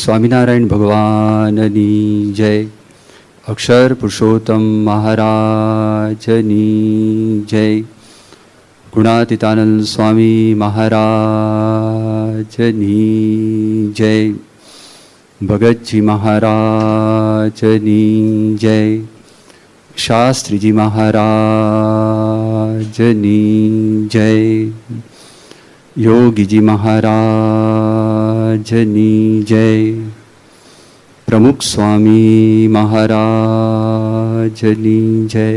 સ્વામિનારાયણ ભગવાનની જય. અક્ષર પુરુષોત્તમ મહારાજની જય. ગુણાતીતાનંદ સ્વામી મહારાજની જય. ભગતજી મહારાજની જય. શાસ્ત્રીજી મહારાજની જય. યોગીજી મહારાજની જય. પ્રમુખ સ્વામી મહારાજની જય.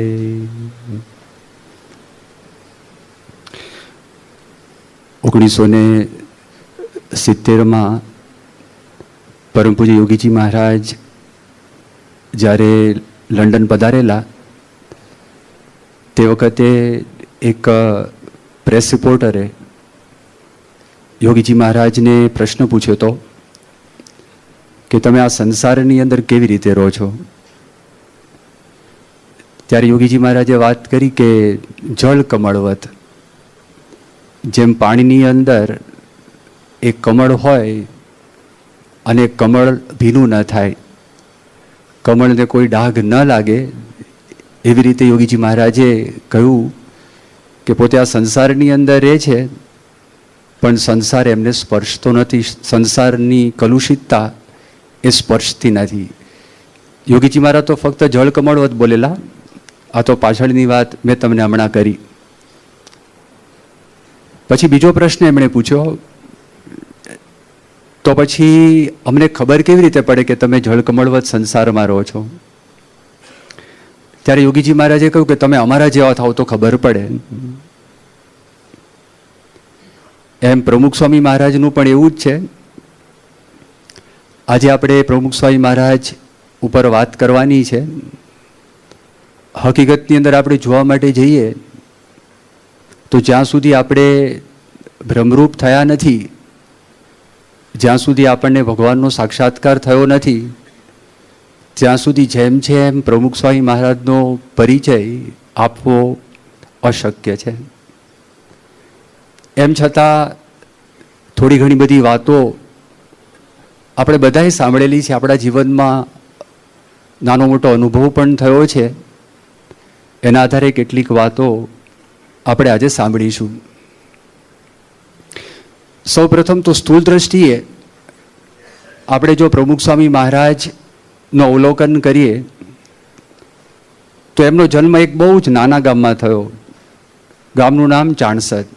1970માં પરમ પૂજ્ય યોગીજી મહારાજ જ્યારે લંડન પધારેલા તે વખતે એક પ્રેસ રિપોર્ટરે યોગીજી મહારાજને પ્રશ્ન પૂછ્યો હતો કે તમે આ સંસારની અંદર કેવી રીતે રહો છો? ત્યારે યોગીજી મહારાજે વાત કરી કે જળ કમળવત, જેમ પાણીની અંદર એક કમળ હોય અને કમળ ભીનું ન થાય, કમળને કોઈ ડાઘ ન લાગે, એવી રીતે યોગીજી મહારાજે કહ્યું કે પોતે આ સંસારની અંદર રહે છે પણ સંસાર એમને સ્પર્શતો નથી, સંસારની કલુષિતતા એ સ્પર્શતી નથી. યોગીજી મહારાજ તો ફક્ત જળ કમળવત બોલેલા, આ તો પાછળની વાત મેં તમને હમણાં કરી. પછી બીજો પ્રશ્ન એમણે પૂછ્યો, તો પછી અમને ખબર કેવી રીતે પડે કે તમે જળ કમળવત સંસારમાં રહો છો? ત્યારે યોગીજી મહારાજે કહ્યું કે તમે અમારા જેવા થાવ તો ખબર પડે. એમ પ્રમુખ સ્વામી મહારાજનું પણ એવું જ છે. આજે આપણે પ્રમુખ સ્વામી મહારાજ ઉપર વાત કરવાની છે. હકીકતની અંદર આપણે જોવા માટે જઈએ તો જ્યાં સુધી આપણે ભ્રમરૂપ થયા નથી, જ્યાં સુધી આપણને ભગવાનનો સાક્ષાત્કાર થયો નથી, ત્યાં સુધી જેમ છે એમ પ્રમુખ સ્વામી મહારાજનો પરિચય આપવો અશક્ય છે. એમ છતાં થોડી ઘણી બધી વાતો આપણે બધાએ સાંભળેલી છે, આપણા જીવનમાં નાનો મોટો અનુભવ પણ થયો છે. એના આધારે કેટલીક વાતો આપણે આજે સાંભળીશું. સૌ પ્રથમ તો સ્થૂળ દ્રષ્ટિએ આપણે જો પ્રમુખ સ્વામી મહારાજનું અવલોકન કરીએ તો એમનો જન્મ એક બહુ જ નાના ગામમાં થયો. ગામનું નામ ચાણસદ.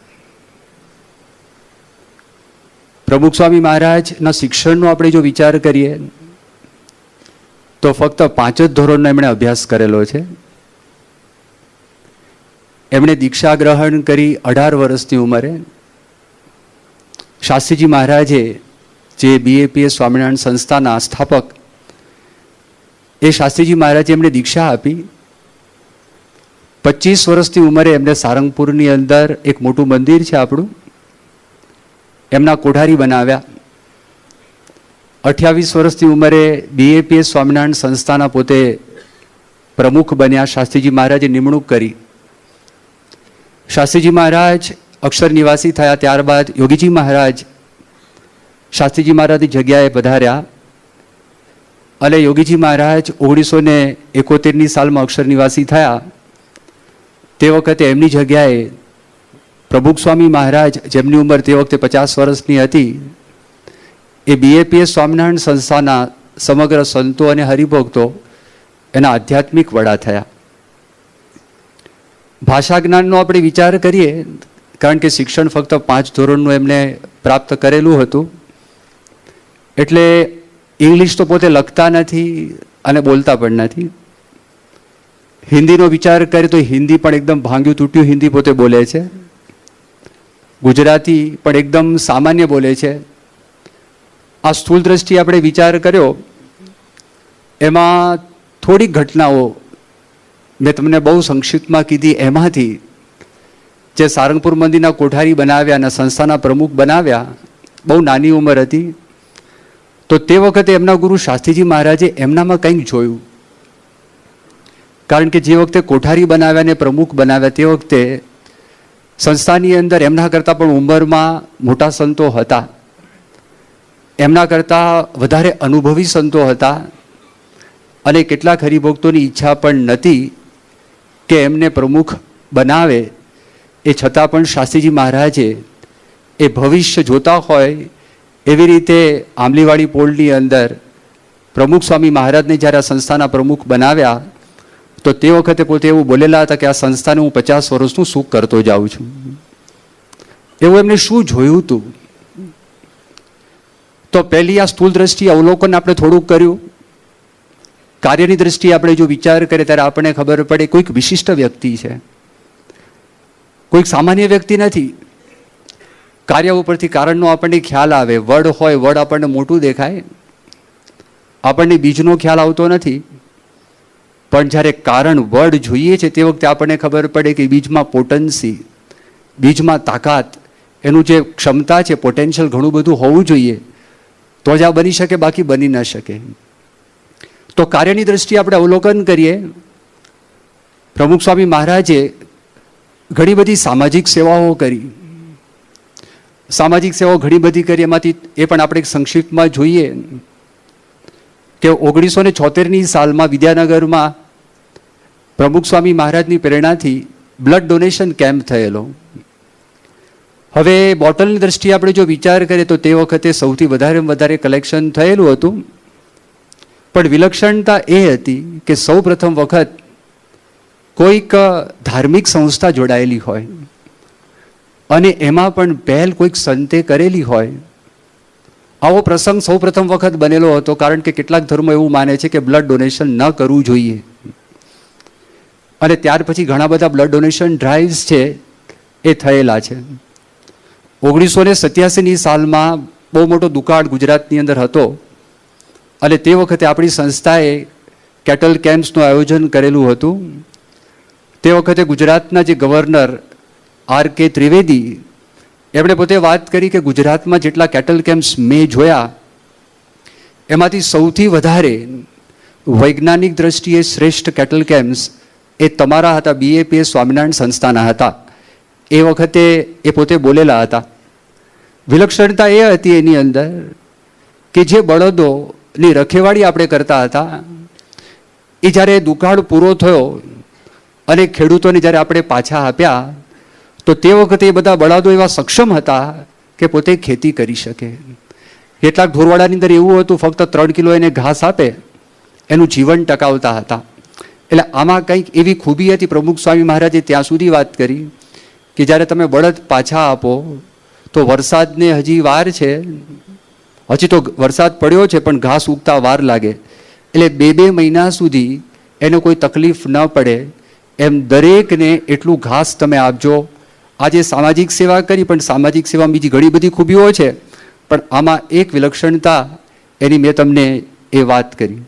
પ્રમુખ સ્વામી મહારાજના શિક્ષણનો આપણે જો વિચાર કરીએ તો ફક્ત 5 જ ધોરણનો એમણે અભ્યાસ કરેલો છે. એમણે દીક્ષા ગ્રહણ કરી 18 વર્ષની ઉંમરે. શાસ્ત્રીજી મહારાજે જે BAPS સ્વામિનારાયણ સંસ્થાના સ્થાપક, એ શાસ્ત્રીજી મહારાજે એમણે દીક્ષા આપી. 25 વર્ષની ઉંમરે એમને સારંગપુરની અંદર એક મોટું મંદિર છે આપણું, એમના કોઠારી બનાવ્યા. 28 વર્ષની ઉંમરે BAPS સ્વામિનારાયણ સંસ્થાના પોતે પ્રમુખ બન્યા. શાસ્ત્રીજી મહારાજે નિમણૂક કરી. શાસ્ત્રીજી મહારાજ અક્ષર નિવાસી થયા. ત્યારબાદ યોગીજી મહારાજ શાસ્ત્રીજી મહારાજની જગ્યાએ પધાર્યા અને યોગીજી મહારાજ 1971ની સાલમાં અક્ષર નિવાસી થયા. તે વખતે એમની જગ્યાએ પ્રમુખ સ્વામી મહારાજ, જેમની ઉંમર તે વખતે 50 વર્ષની હતી, એ BAPS સ્વામિનારાયણ સંસ્થાના સમગ્ર સંતો અને હરિભક્તો એના આધ્યાત્મિક વડા થયા. ભાષા જ્ઞાનનો આપણે વિચાર કરીએ, કારણ કે શિક્ષણ ફક્ત 5 ધોરણનું એમને પ્રાપ્ત કરેલું હતું, એટલે ઇંગ્લિશ તો પોતે લખતા નથી અને બોલતા પણ નથી. હિન્દીનો વિચાર કરીએ તો હિન્દી પણ એકદમ ભાંગ્યું તૂટ્યું હિન્દી પોતે બોલે છે. ગુજરાતી પણ એકદમ સામાન્ય બોલે છે. આ સ્થૂળ દ્રષ્ટિએ આપણે વિચાર કર્યો, એમાં થોડીક ઘટનાઓ મેં તમને બહુ સંક્ષિપ્તમાં કીધી. એમાંથી જે સારંગપુર મંદિરના કોઠારી બનાવ્યા અને સંસ્થાના પ્રમુખ બનાવ્યા, બહુ નાની ઉંમર હતી. તો તે વખતે એમના ગુરુ શાસ્ત્રીજી મહારાજે એમનામાં કંઈક જોયું. કારણ કે જે વખતે કોઠારી બનાવ્યા ને પ્રમુખ બનાવ્યા તે વખતે સંસ્થાની અંદર એમના કરતાં પણ ઉંમરમાં મોટા સંતો હતા. એમના કરતાં વધારે અનુભવી સંતો હતા અને કેટલાક હરિભક્તોની ઈચ્છા પણ નહોતી કે એમને પ્રમુખ બનાવે, એ છતાં પણ શાસ્ત્રીજી મહારાજે એ ભવિષ્ય જોતા હોય એવી રીતે આંબલીવાડી પોળની અંદર પ્રમુખ સ્વામી મહારાજને જ્યારે આ સંસ્થાના પ્રમુખ બનાવ્યા તો તે વખતે પોતે એવું બોલેલા હતા કે આ સંસ્થાને હું 50 વર્ષનું સુખ કરતો જાઉં છું. એવું એમને શું જોયું હતું? તો પહેલી આ સ્થૂળ દ્રષ્ટિ અવલોકન આપણે થોડુંક કર્યું. કાર્યની દ્રષ્ટિએ આપણે જો વિચાર કરીએ ત્યારે આપણને ખબર પડે કોઈક વિશિષ્ટ વ્યક્તિ છે, કોઈક સામાન્ય વ્યક્તિ નથી. કાર્ય ઉપરથી કારણનો આપણને ખ્યાલ આવે. વડ હોય, વડ આપણને મોટું દેખાય, આપણને બીજનો ખ્યાલ આવતો નથી. પણ જ્યારે કારણ વડ જોઈએ છે તે વખતે આપણને ખબર પડે કે બીજમાં પોટન્સી, બીજમાં તાકાત, એનું જે ક્ષમતા છે, પોટેન્શિયલ ઘણું બધું હોવું જોઈએ તો જ આ બની શકે, બાકી બની ન શકે. તો કાર્યની દ્રષ્ટિએ આપણે અવલોકન કરીએ. પ્રમુખ સ્વામી મહારાજે ઘણી બધી સામાજિક સેવાઓ કરી. સામાજિક સેવાઓ ઘણી બધી કરી, એમાંથી એ પણ આપણે સંક્ષિપ્તમાં જોઈએ કે 1976ની સાલમાં વિદ્યાનગરમાં પ્રમુખ સ્વામી મહારાજની પ્રેરણાથી બ્લડ ડોનેશન કેમ્પ થયેલો. હવે બોટલની દ્રષ્ટિએ આપણે જો વિચાર કરીએ તો તે વખતે સૌથી વધારે કલેક્શન થયેલું હતું. પણ વિલક્ષણતા એ હતી કે સૌ પ્રથમ વખત કોઈક ધાર્મિક સંસ્થા જોડાયેલી હોય અને એમાં પણ પહેલ કોઈક સંતે કરેલી હોય. આવો પ્રસંગ સૌ પ્રથમ વખત બનેલો હતો. કારણ કે કેટલાક ધર્મો એવું માને છે કે બ્લડ ડોનેશન ન કરવું જોઈએ અને ત્યાર પછી ઘણા બધા બ્લડ ડોનેશન ડ્રાઈવ્સ છે એ થયેલા છે. 1987ની સાલમાં બહુ મોટો દુકાળ ગુજરાતની અંદર હતો અને તે વખતે આપણી સંસ્થાએ કેટલ કેમ્પ્સનું આયોજન કરેલું હતું. તે વખતે ગુજરાતના જે ગવર્નર R.K. ત્રિવેદી એમણે પોતે વાત કરી કે ગુજરાતમાં જેટલા કેટલ કેમ્પ્સ મેં જોયા એમાંથી સૌથી વધારે વૈજ્ઞાનિક દ્રષ્ટિએ શ્રેષ્ઠ કેટલ કેમ્પ્સ એ તમારા હતા, BAPS સ્વામિનારાયણ સંસ્થાના હતા. એ વખતે એ પોતે બોલેલા હતા. વિલક્ષણતા એ હતી એની અંદર કે જે બળદોની રખેવાળી આપણે કરતા હતા એ જ્યારે દુકાળ પૂરો થયો અને ખેડૂતોને જ્યારે આપણે પાછા આપ્યા તો તે વખતે એ બધા બળદો એવા સક્ષમ હતા કે પોતે ખેતી કરી શકે. કેટલાક ઢોરવાડાની અંદર એવું હતું ફક્ત 3 કિલો એને ઘાસ આપે એનું જીવન ટકાવતા હતા. એટલે આમાં કંઈક એવી ખૂબી હતી. પ્રમુખ સ્વામી મહારાજે ત્યાં સુધી વાત કરી કે જ્યારે તમે બળદ પાછા આપો તો વરસાદને હજી વાર છે, હજી તો વરસાદ પડ્યો છે પણ ઘાસ ઉગતા વાર લાગે, એટલે 2 મહિના સુધી એને કોઈ તકલીફ ન પડે એમ દરેકને એટલું ઘાસ તમે આપજો. આજે સામાજિક સેવા કરી પણ સામાજિક સેવામાં બીજી ઘણી બધી ખૂબીઓ છે પણ આમાં એક વિલક્ષણતા એની મેં તમને એ વાત કરી.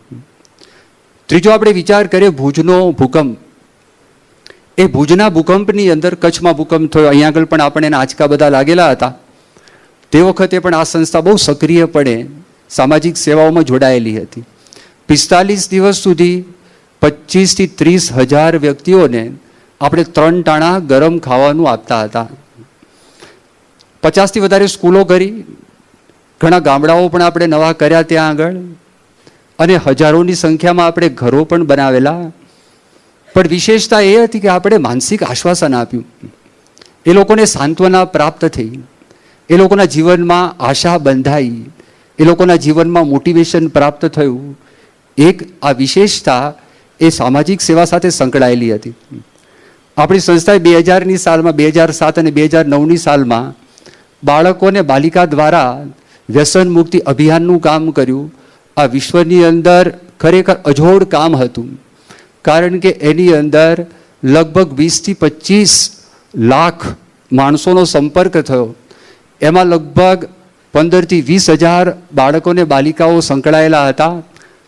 ત્રીજો આપણે વિચાર કરીએ ભુજનો ભૂકંપ. એ ભુજના ભૂકંપની અંદર કચ્છમાં ભૂકંપ થયો. અહીંયા આગળ પણ આપણે એના આંચકા બધા લાગેલા હતા. તે વખતે પણ આ સંસ્થા બહુ સક્રિયપણે સામાજિક સેવાઓમાં જોડાયેલી હતી. 45 દિવસ સુધી 25 થી 30 હજાર વ્યક્તિઓને આપણે 3 ટાણા ગરમ ખાવાનું આપતા હતા. 50થી વધારે સ્કૂલો કરી, ઘણા ગામડાઓ પણ આપણે નવા કર્યા ત્યાં આગળ અને હજારોની સંખ્યામાં આપણે ઘરો પણ બનાવેલા. પણ વિશેષતા એ હતી કે આપણે માનસિક આશ્વાસન આપ્યું. એ લોકોને સાંત્વના પ્રાપ્ત થઈ, એ લોકોના જીવનમાં આશા બંધાઈ, એ લોકોના જીવનમાં મોટિવેશન પ્રાપ્ત થયું. એક આ વિશેષતા એ સામાજિક સેવા સાથે સંકળાયેલી હતી. આપણી સંસ્થાએ 2000ની સાલમાં, 2007 અને 2009ની સાલમાં બાળકોને બાલિકા દ્વારા વ્યસન મુક્તિ અભિયાનનું કામ કર્યું. આ વિશ્વની અંદર ખરેખર અજોડ કામ હતું. કારણ કે એની અંદર લગભગ 20 થી 25 લાખ માણસોનો સંપર્ક થયો. એમાં લગભગ 15 થી 20 હજાર બાળકોને બાલિકાઓ સંકળાયેલા હતા.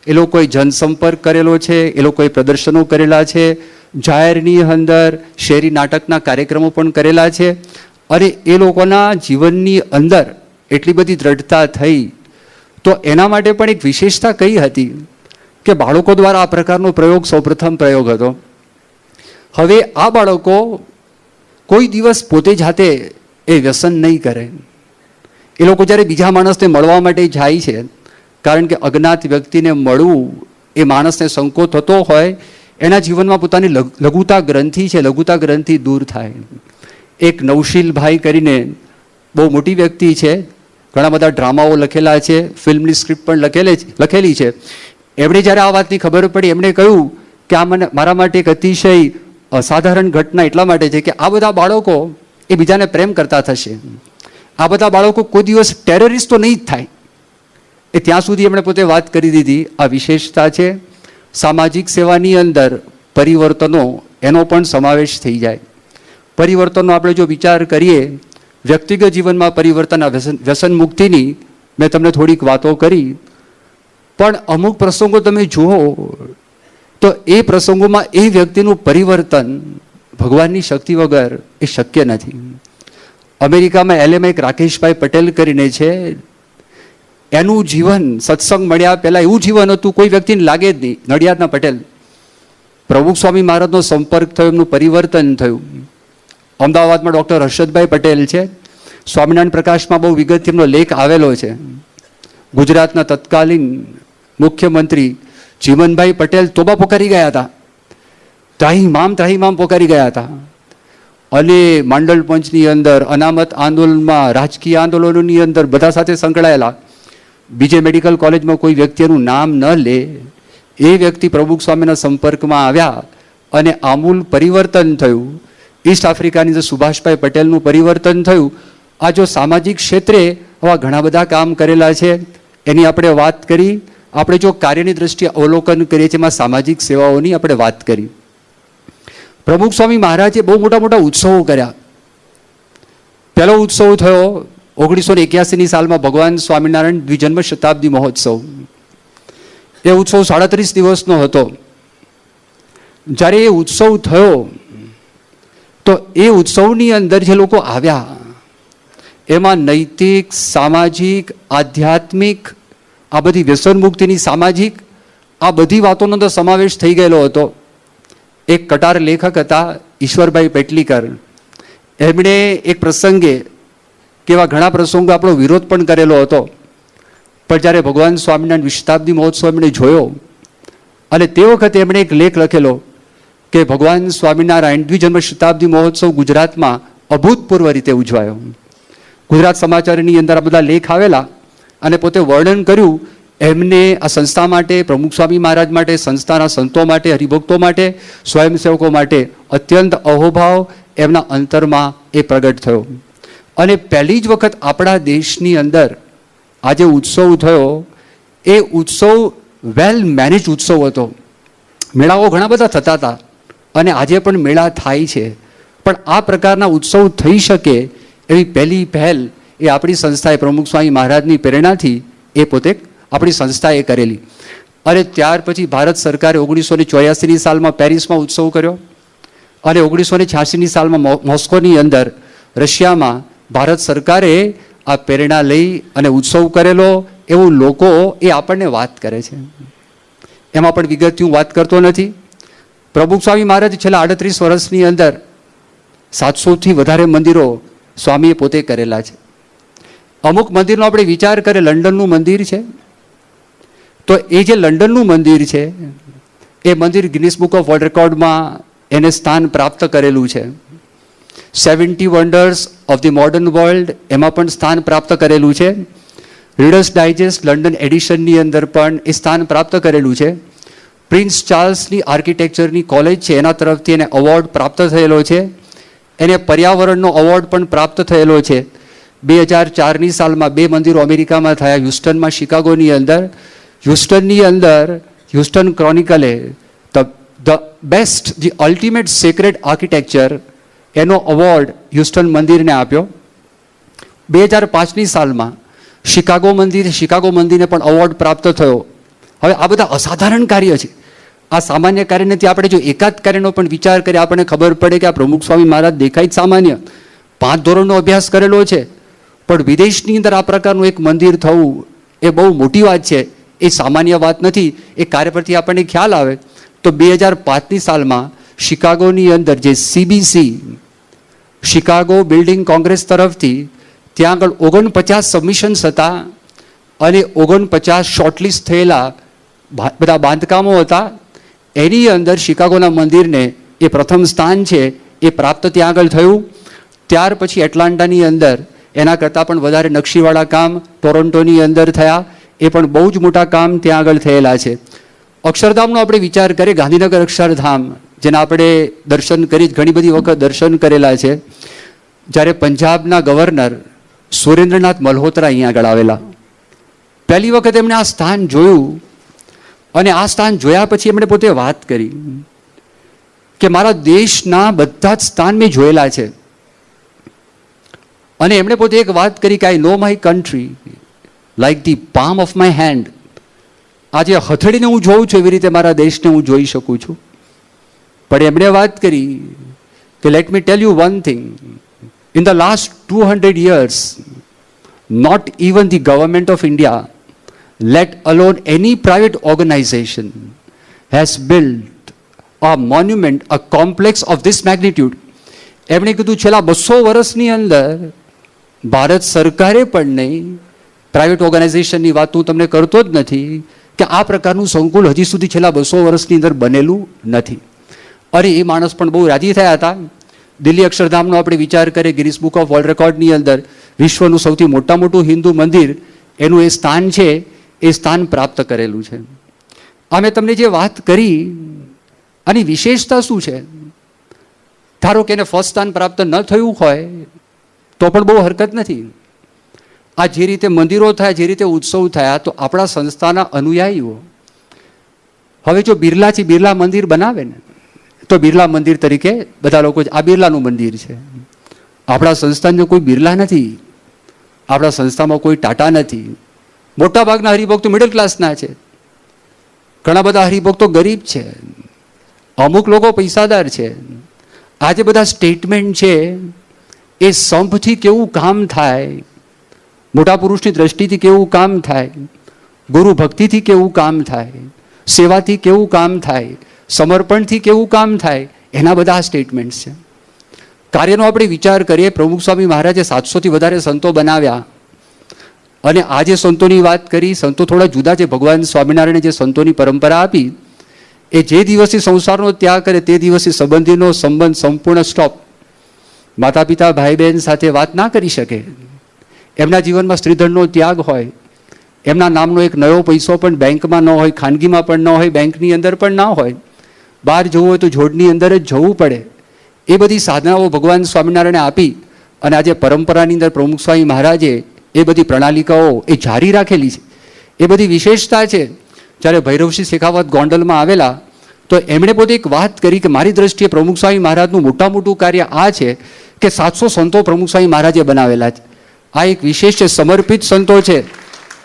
એ લોકોએ જનસંપર્ક કરેલો છે, એ લોકોએ પ્રદર્શનો કરેલા છે, જાહેરની અંદર શેરી નાટકના કાર્યક્રમો પણ કરેલા છે અને એ લોકોના જીવનની અંદર એટલી બધી દ્રઢતા થઈ. તો એના માટે પણ એક વિશેષતા કઈ હતી કે બાળકો દ્વારા આ પ્રકારનો પ્રયોગ સૌપ્રથમ પ્રયોગ હતો. હવે આ બાળકો કોઈ દિવસ પોતે જાતે એ વ્યસન નહીં કરે. એ લોકો જ્યારે બીજા માણસને મળવા માટે જાય છે, કારણ કે અજ્ઞાત વ્યક્તિને મળવું એ માણસને સંકોચ થતો હોય, એના જીવનમાં પોતાની લઘુતા ગ્રંથિ છે, લઘુતા ગ્રંથિ દૂર થાય. એક નવશીલભાઈ કરીને બહુ મોટી વ્યક્તિ છે, ઘણા બધા ડ્રામાઓ લખેલા છે, ફિલ્મની સ્ક્રિપ્ટ પણ લખેલી છે. એમણે જ્યારે આ વાતની ખબર પડી, એમણે કહ્યું કે આ મારા માટે એક અતિશય અસાધારણ ઘટના એટલા માટે છે કે આ બધા બાળકો એ બીજાને પ્રેમ કરતા થશે. આ બધા બાળકો કોઈ દિવસ ટેરરિસ્ટ તો નહીં જ થાય. એ ત્યાં સુધી એમણે પોતે વાત કરી દીધી. આ વિશેષતા છે. સામાજિક સેવાની અંદર પરિવર્તનો એનો પણ સમાવેશ થઈ જાય. પરિવર્તનનો આપણે જો વિચાર કરીએ, વ્યક્તિગત જીવનમાં પરિવર્તન, વ્યસન મુક્તિની મેં તમને થોડીક વાતો કરી, પણ અમુક પ્રસંગો તમે જુઓ તો એ પ્રસંગોમાં એ વ્યક્તિનું પરિવર્તન ભગવાનની શક્તિ વગર એ શક્ય નથી. અમેરિકામાં એલએમાં એક રાકેશભાઈ પટેલ કરીને છે, એનું જીવન સત્સંગ મળ્યા પહેલાં એવું જીવન હતું, કોઈ વ્યક્તિને લાગે જ નહીં. નડિયાદના પટેલ, પ્રભુ સ્વામી મહારાજનો સંપર્ક થયો, એમનું પરિવર્તન થયું. અમદાવાદમાં ડૉક્ટર હર્ષદભાઈ પટેલ છે, સ્વામિનારાયણ પ્રકાશમાં બહુ વિગતથી એમનો લેખ આવેલો છે. ગુજરાતના તત્કાલીન મુખ્યમંત્રી જીવનભાઈ પટેલ તોબા પોકારી ગયા હતા, ત્રાહિમામ પોકારી ગયા હતા. અને માંડલ પંચની અંદર, અનામત આંદોલનમાં, રાજકીય આંદોલનોની અંદર બધા સાથે સંકળાયેલા. બીજે મેડિકલ કોલેજમાં કોઈ વ્યક્તિ એનું નામ ન લે, એ વ્યક્તિ પ્રભુ સ્વામીના સંપર્કમાં આવ્યા અને આમૂલ પરિવર્તન થયું. ઈસ્ટ આફ્રિકાની અંદર સુભાષભાઈ પટેલનું પરિવર્તન થયું. આ જો સામાજિક ક્ષેત્રે આવા ઘણા બધા કામ કરેલા છે, એની આપણે વાત કરી. આપણે જો કાર્યની દ્રષ્ટિએ અવલોકન કરીએ છીએ, એમાં સામાજિક સેવાઓની આપણે વાત કરી. પ્રમુખ સ્વામી મહારાજે બહુ મોટા મોટા ઉત્સવો કર્યા. પહેલો ઉત્સવ થયો 1981ની સાલમાં ભગવાન સ્વામિનારાયણ દ્વિજન્મ શતાબ્દી મહોત્સવ. એ ઉત્સવ 37 દિવસનો હતો. જ્યારે એ ઉત્સવ થયો તો એ ઉત્સવની અંદર જે લોકો આવ્યા, એમાં નૈતિક, સામાજિક, આધ્યાત્મિક, આ બધી વ્યસન મુક્તિની, સામાજિક, આ બધી વાતોનો તો સમાવેશ થઈ ગયેલો હતો. એક કટાર લેખક હતા ઈશ્વરભાઈ પેટલીકર, એમણે એક પ્રસંગે, કેવા ઘણા પ્રસંગો આપણો વિરોધ પણ કરેલો હતો, પણ જ્યારે ભગવાન સ્વામિનારાયણ શતાબ્દી મહોત્સવ એમણે જોયો અને તે વખતે એમણે એક લેખ લખેલો કે ભગવાન સ્વામિનારાયણ દ્વિજન્મ શતાબ્દી મહોત્સવ ગુજરાતમાં અભૂતપૂર્વ રીતે ઉજવાયો. ગુજરાત સમાચારની અંદર આ બધા લેખ આવેલા અને પોતે વર્ણન કર્યું એમને આ સંસ્થા માટે, પ્રમુખ સ્વામી મહારાજ માટે, સંસ્થાના સંતો માટે, હરિભક્તો માટે, સ્વયંસેવકો માટે અત્યંત અહોભાવ એમના અંતરમાં એ પ્રગટ થયો. અને પહેલી જ વખત આપણા દેશની અંદર આજે ઉત્સવ થયો, એ ઉત્સવ વેલ મેનેજ ઉત્સવ હતો. મેળાઓ ઘણા બધા થતા હતા અને આજે પણ મેળા થાય છે, પણ આ પ્રકારના ઉત્સવ થઈ શકે એવી પહેલી પહેલ એ આપણી સંસ્થાએ પ્રમુખ સ્વામી મહારાજની પ્રેરણાથી એ પોતે આપણી સંસ્થાએ કરેલી. અને ત્યાર પછી ભારત સરકારે 1984ની સાલમાં પેરિસમાં ઉત્સવ કર્યો અને 1986ની સાલમાં મોસ્કોની અંદર રશિયામાં ભારત સરકારે આ પ્રેરણા લઈ અને ઉત્સવ કરેલો. એવું લોકો એ આપણને વાત કરે છે, એમાં પણ વિગતથી હું વાત કરતો નથી. પ્રભુ સ્વામી મહારાજ છેલ્લા 38 વર્ષની અંદર 700થી વધારે મંદિરો સ્વામીએ પોતે કરેલા છે. અમુક મંદિરનો આપણે વિચાર કરીએ, લંડનનું મંદિર છે, તો એ જે લંડનનું મંદિર છે એ મંદિર ગિનિસ બુક ઓફ વર્લ્ડ રેકોર્ડમાં એને સ્થાન પ્રાપ્ત કરેલું છે. 70 wonders of the modern world એમાં પણ સ્થાન પ્રાપ્ત કરેલું છે. રીડર્સ ડાયજેસ્ટ લંડન એડિશનની અંદર પણ એ સ્થાન પ્રાપ્ત કરેલું છે. પ્રિન્સ ચાર્લ્સની આર્કિટેક્ચરની કોલેજ છે, એના તરફથી એને અવોર્ડ પ્રાપ્ત થયેલો છે. એને પર્યાવરણનો અવોર્ડ પણ પ્રાપ્ત થયેલો છે. 2004ની સાલમાં 2 મંદિરો અમેરિકામાં થયા, હ્યુસ્ટનમાં, શિકાગોની અંદર. હ્યુસ્ટન ક્રોનિકલે the best, the ultimate sacred architecture, એનો અવોર્ડ હ્યુસ્ટન મંદિરને આપ્યો. 2005ની સાલમાં શિકાગો મંદિરને પણ અવોર્ડ પ્રાપ્ત થયો. હવે આ બધા અસાધારણ કાર્ય છે. આ સામાન્ય કાર્ય નથી. આપણે જો એકાદ કાર્યનો પણ વિચાર કરીએ, આપણને ખબર પડે કે આ પ્રમુખ સ્વામી મહારાજ દેખાય જ સામાન્ય, 5 ધોરણનો અભ્યાસ કરેલો છે, પણ વિદેશની અંદર આ પ્રકારનું એક મંદિર થવું એ બહુ મોટી વાત છે. એ સામાન્ય વાત નથી. એ કાર્ય પરથી આપણને ખ્યાલ આવે તો 2005ની સાલમાં શિકાગોની અંદર જે CBC, શિકાગો બિલ્ડિંગ કોંગ્રેસ તરફથી ત્યાં આગળ 49 સબમિશન્સ હતા અને 49 શોર્ટલિસ્ટ થયેલા બધા બાંધકામો હતા. એની અંદર શિકાગોના મંદિરને એ પ્રથમ સ્થાન છે એ પ્રાપ્ત ત્યાં આગળ થયું. ત્યાર પછી એટલાન્ટાની અંદર એના કરતાં પણ વધારે નકશીવાળા કામ ટોરોન્ટોની અંદર થયા. એ પણ બહુ જ મોટા કામ ત્યાં આગળ થયેલા છે. અક્ષરધામનો આપણે વિચાર કરીએ, ગાંધીનગર અક્ષરધામ જેના આપણે દર્શન કરી ઘણી બધી વખત દર્શન કરેલા છે. જ્યારે પંજાબના ગવર્નર સુરેન્દ્રનાથ મલ્હોત્રા અહીંયા આગળ આવેલા, પહેલી વખત એમણે આ સ્થાન જોયું અને આ સ્થાન જોયા પછી એમણે પોતે વાત કરી કે મારા દેશના બધા જ સ્થાન મેં જોયેલા છે. અને એમણે પોતે એક વાત કરી કે I know my country like the palm of my hand. આજે હથેળીને હું જોઉં છું એવી રીતે મારા દેશને હું જોઈ શકું છું. પણ એમણે વાત કરી કે let me tell you one thing, in the last 200 years not even the government of India, let alone any private organization, has built a monument, a complex of this magnitude. એમણે કીધું છેલ્લા 200 વર્ષની અંદર ભારત સરકારે પણ નહીં, પ્રાઇવેટ ઓર્ગેનાઇઝેશનની વાત હું તમને કરતો જ નથી કે આ પ્રકારનું સંકુલ હજી સુધી છેલ્લા 200 વર્ષની અંદર બનેલું નથી. અરે એ માણસ પણ બહુ રાજી થયા હતા. દિલ્હી અક્ષરધામનો આપણે વિચાર કરીએ, ગિનિસ બુક ઓફ વર્લ્ડ રેકોર્ડની અંદર વિશ્વનું સૌથી મોટું હિન્દુ મંદિર એનું એ સ્થાન છે, એ સ્થાન પ્રાપ્ત કરેલું છે. આ મેં તમને જે વાત કરી આની વિશેષતા શું છે? ધારો કે એને ફર્સ્ટ સ્થાન પ્રાપ્ત ન થયું હોય તો પણ બહુ હરકત નથી. આ જે રીતે મંદિરો થયા, જે રીતે ઉત્સવ થયા, તો આપણા સંસ્થાના અનુયાયીઓ હવે જો બિરલાથી બિરલા મંદિર બનાવે ને તો બિરલા મંદિર તરીકે બધા લોકો આ બિરલાનું મંદિર છે. આપણા સંસ્થાનો કોઈ બિરલા નથી, આપણા સંસ્થામાં કોઈ ટાટા નથી. મોટાભાગના હરિભક્તો મિડલ ક્લાસના છે, ઘણા બધા હરિભક્તો ગરીબ છે, અમુક લોકો પૈસાદાર છે. આ જે બધા સ્ટેટમેન્ટ છે એ સંપથી કેવું કામ થાય, મોટા પુરુષની દ્રષ્ટિથી કેવું કામ થાય, ગુરુ ભક્તિથી કેવું કામ થાય, સેવાથી કેવું કામ થાય, સમર્પણથી કેવું કામ થાય, એના બધા સ્ટેટમેન્ટ્સ છે. કાર્યનો આપણે વિચાર કરીએ, પ્રમુખ સ્વામી મહારાજે 700થી વધારે સંતો બનાવ્યા અને આ જે સંતોની વાત કરી, સંતો થોડા જુદા છે. ભગવાન સ્વામિનારાયણે જે સંતોની પરંપરા આપી, એ જે દિવસથી સંસારનો ત્યાગ કરે તે દિવસથી સંબંધીનો સંબંધ સંપૂર્ણ સ્ટોપ. માતા પિતા ભાઈ બહેન સાથે વાત ના કરી શકે, એમના જીવનમાં સ્ત્રીધનનો ત્યાગ હોય, એમના નામનો એક નવો પૈસો પણ બેંકમાં ન હોય, ખાનગીમાં પણ ન હોય, બેંકની અંદર પણ ના હોય, બહાર જવું હોય તો જોડની અંદર જ જવું પડે. એ બધી સાધનાઓ ભગવાન સ્વામિનારાયણે આપી અને આજે પરંપરાની અંદર પ્રમુખ સ્વામી મહારાજે એ બધી પ્રણાલિકાઓ એ જારી રાખેલી છે. એ બધી વિશેષતા છે. જ્યારે ભૈરવસિંહ શેખાવત ગોંડલમાં આવેલા તો એમણે પોતે એક વાત કરી કે મારી દ્રષ્ટિએ પ્રમુખ સ્વામી મહારાજનું મોટું કાર્ય આ છે કે 700 સંતો પ્રમુખ સ્વામી મહારાજે બનાવેલા છે. આ એક વિશેષ છે, સમર્પિત સંતો છે.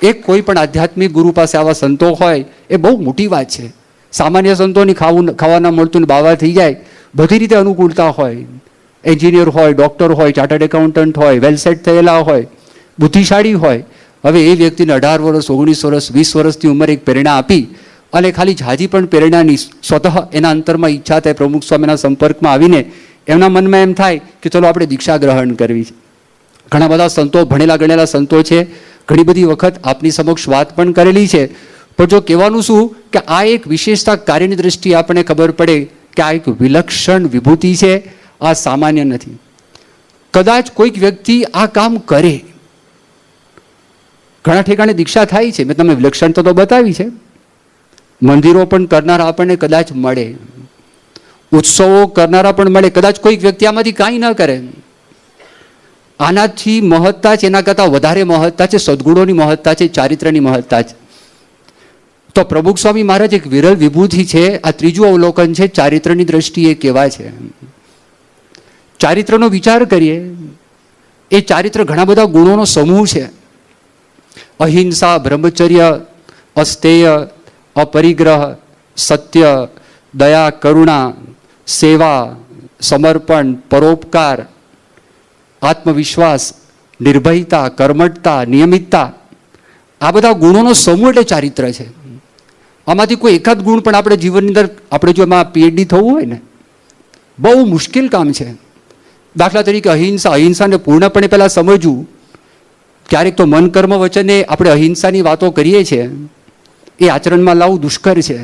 એક કોઈ પણ આધ્યાત્મિક ગુરુ પાસે આવા સંતો હોય એ બહુ મોટી વાત છે. સામાન્ય સંતોની ખાવાના મળતું ને બાવા થઈ જાય, બધી રીતે અનુકૂળતા હોય, એન્જિનિયર હોય, ડૉક્ટર હોય, ચાર્ટર્ડ એકાઉન્ટન્ટ હોય, વેલ સેટ થયેલા હોય, બુદ્ધિશાળી હોય. હવે એ વ્યક્તિને 18 વર્ષ, 19 વર્ષ, 20 વર્ષની ઉંમરે એક પ્રેરણા આપી અને ખાલી ઝાજી પણ પ્રેરણાની સ્વતઃ એના અંતરમાં ઈચ્છા થાય, પ્રમુખ સ્વામીના સંપર્કમાં આવીને એમના મનમાં એમ થાય કે ચલો આપણે દીક્ષા ગ્રહણ કરવી છે. ઘણા બધા સંતો, ભણેલા ગણેલા સંતો છે, ઘણી બધી વખત આપની સમક્ષ વાત પણ કરેલી છે. પણ જો કહેવાનું શું કે આ એક વિશેષતા કાર્યની દ્રષ્ટિએ આપણને ખબર પડે કે આ એક વિલક્ષણ વિભૂતિ છે, આ સામાન્ય નથી. કદાચ કોઈક વ્યક્તિ આ કામ કરે, ઘણા ઠેકાણે દીક્ષા થાય છે, મેં તમને વિલક્ષણતા તો બતાવી છે. મંદિરો પણ કરનારા આપણને કદાચ મળે, ઉત્સવો કરનારા પણ મળે. કદાચ કોઈક વ્યક્તિ આમાંથી કાંઈ ન કરે. આનાથી મહત્તા છે, એના કરતાં વધારે મહત્તા છે, સદગુણોની મહત્તા છે, ચારિત્રની મહત્તા છે. તો પ્રમુખ સ્વામી મહારાજ એક વિરલ વિભૂતિ છે. આ ત્રીજું અવલોકન છે, ચારિત્રની દ્રષ્ટિએ કેવા છે. ચારિત્રનો વિચાર કરીએ, એ ચારિત્ર ઘણા બધા ગુણોનો સમૂહ છે. અહિંસા, બ્રહ્મચર્ય, અસ્તેય, અપરિગ્રહ, સત્ય, દયા, કરુણા, સેવા, સમર્પણ, પરોપકાર, આત્મવિશ્વાસ, નિર્ભયતા, કર્મઠતા, નિયમિતતા, આ બધા ગુણોનો સમૂહ એટલે ચારિત્ર છે. આમાંથી કોઈ એકાદ ગુણ પણ આપણે જીવનની અંદર આપણે જો એમાં પીએચડી થવું હોય ને, બહુ મુશ્કેલ કામ છે. દાખલા તરીકે અહિંસાને પૂર્ણપણે પહેલાં સમજવું ક્યારેક તો મન કર્મ વચને આપણે અહિંસાની વાતો કરીએ છીએ, એ આચરણમાં લાવવું દુષ્કર છે.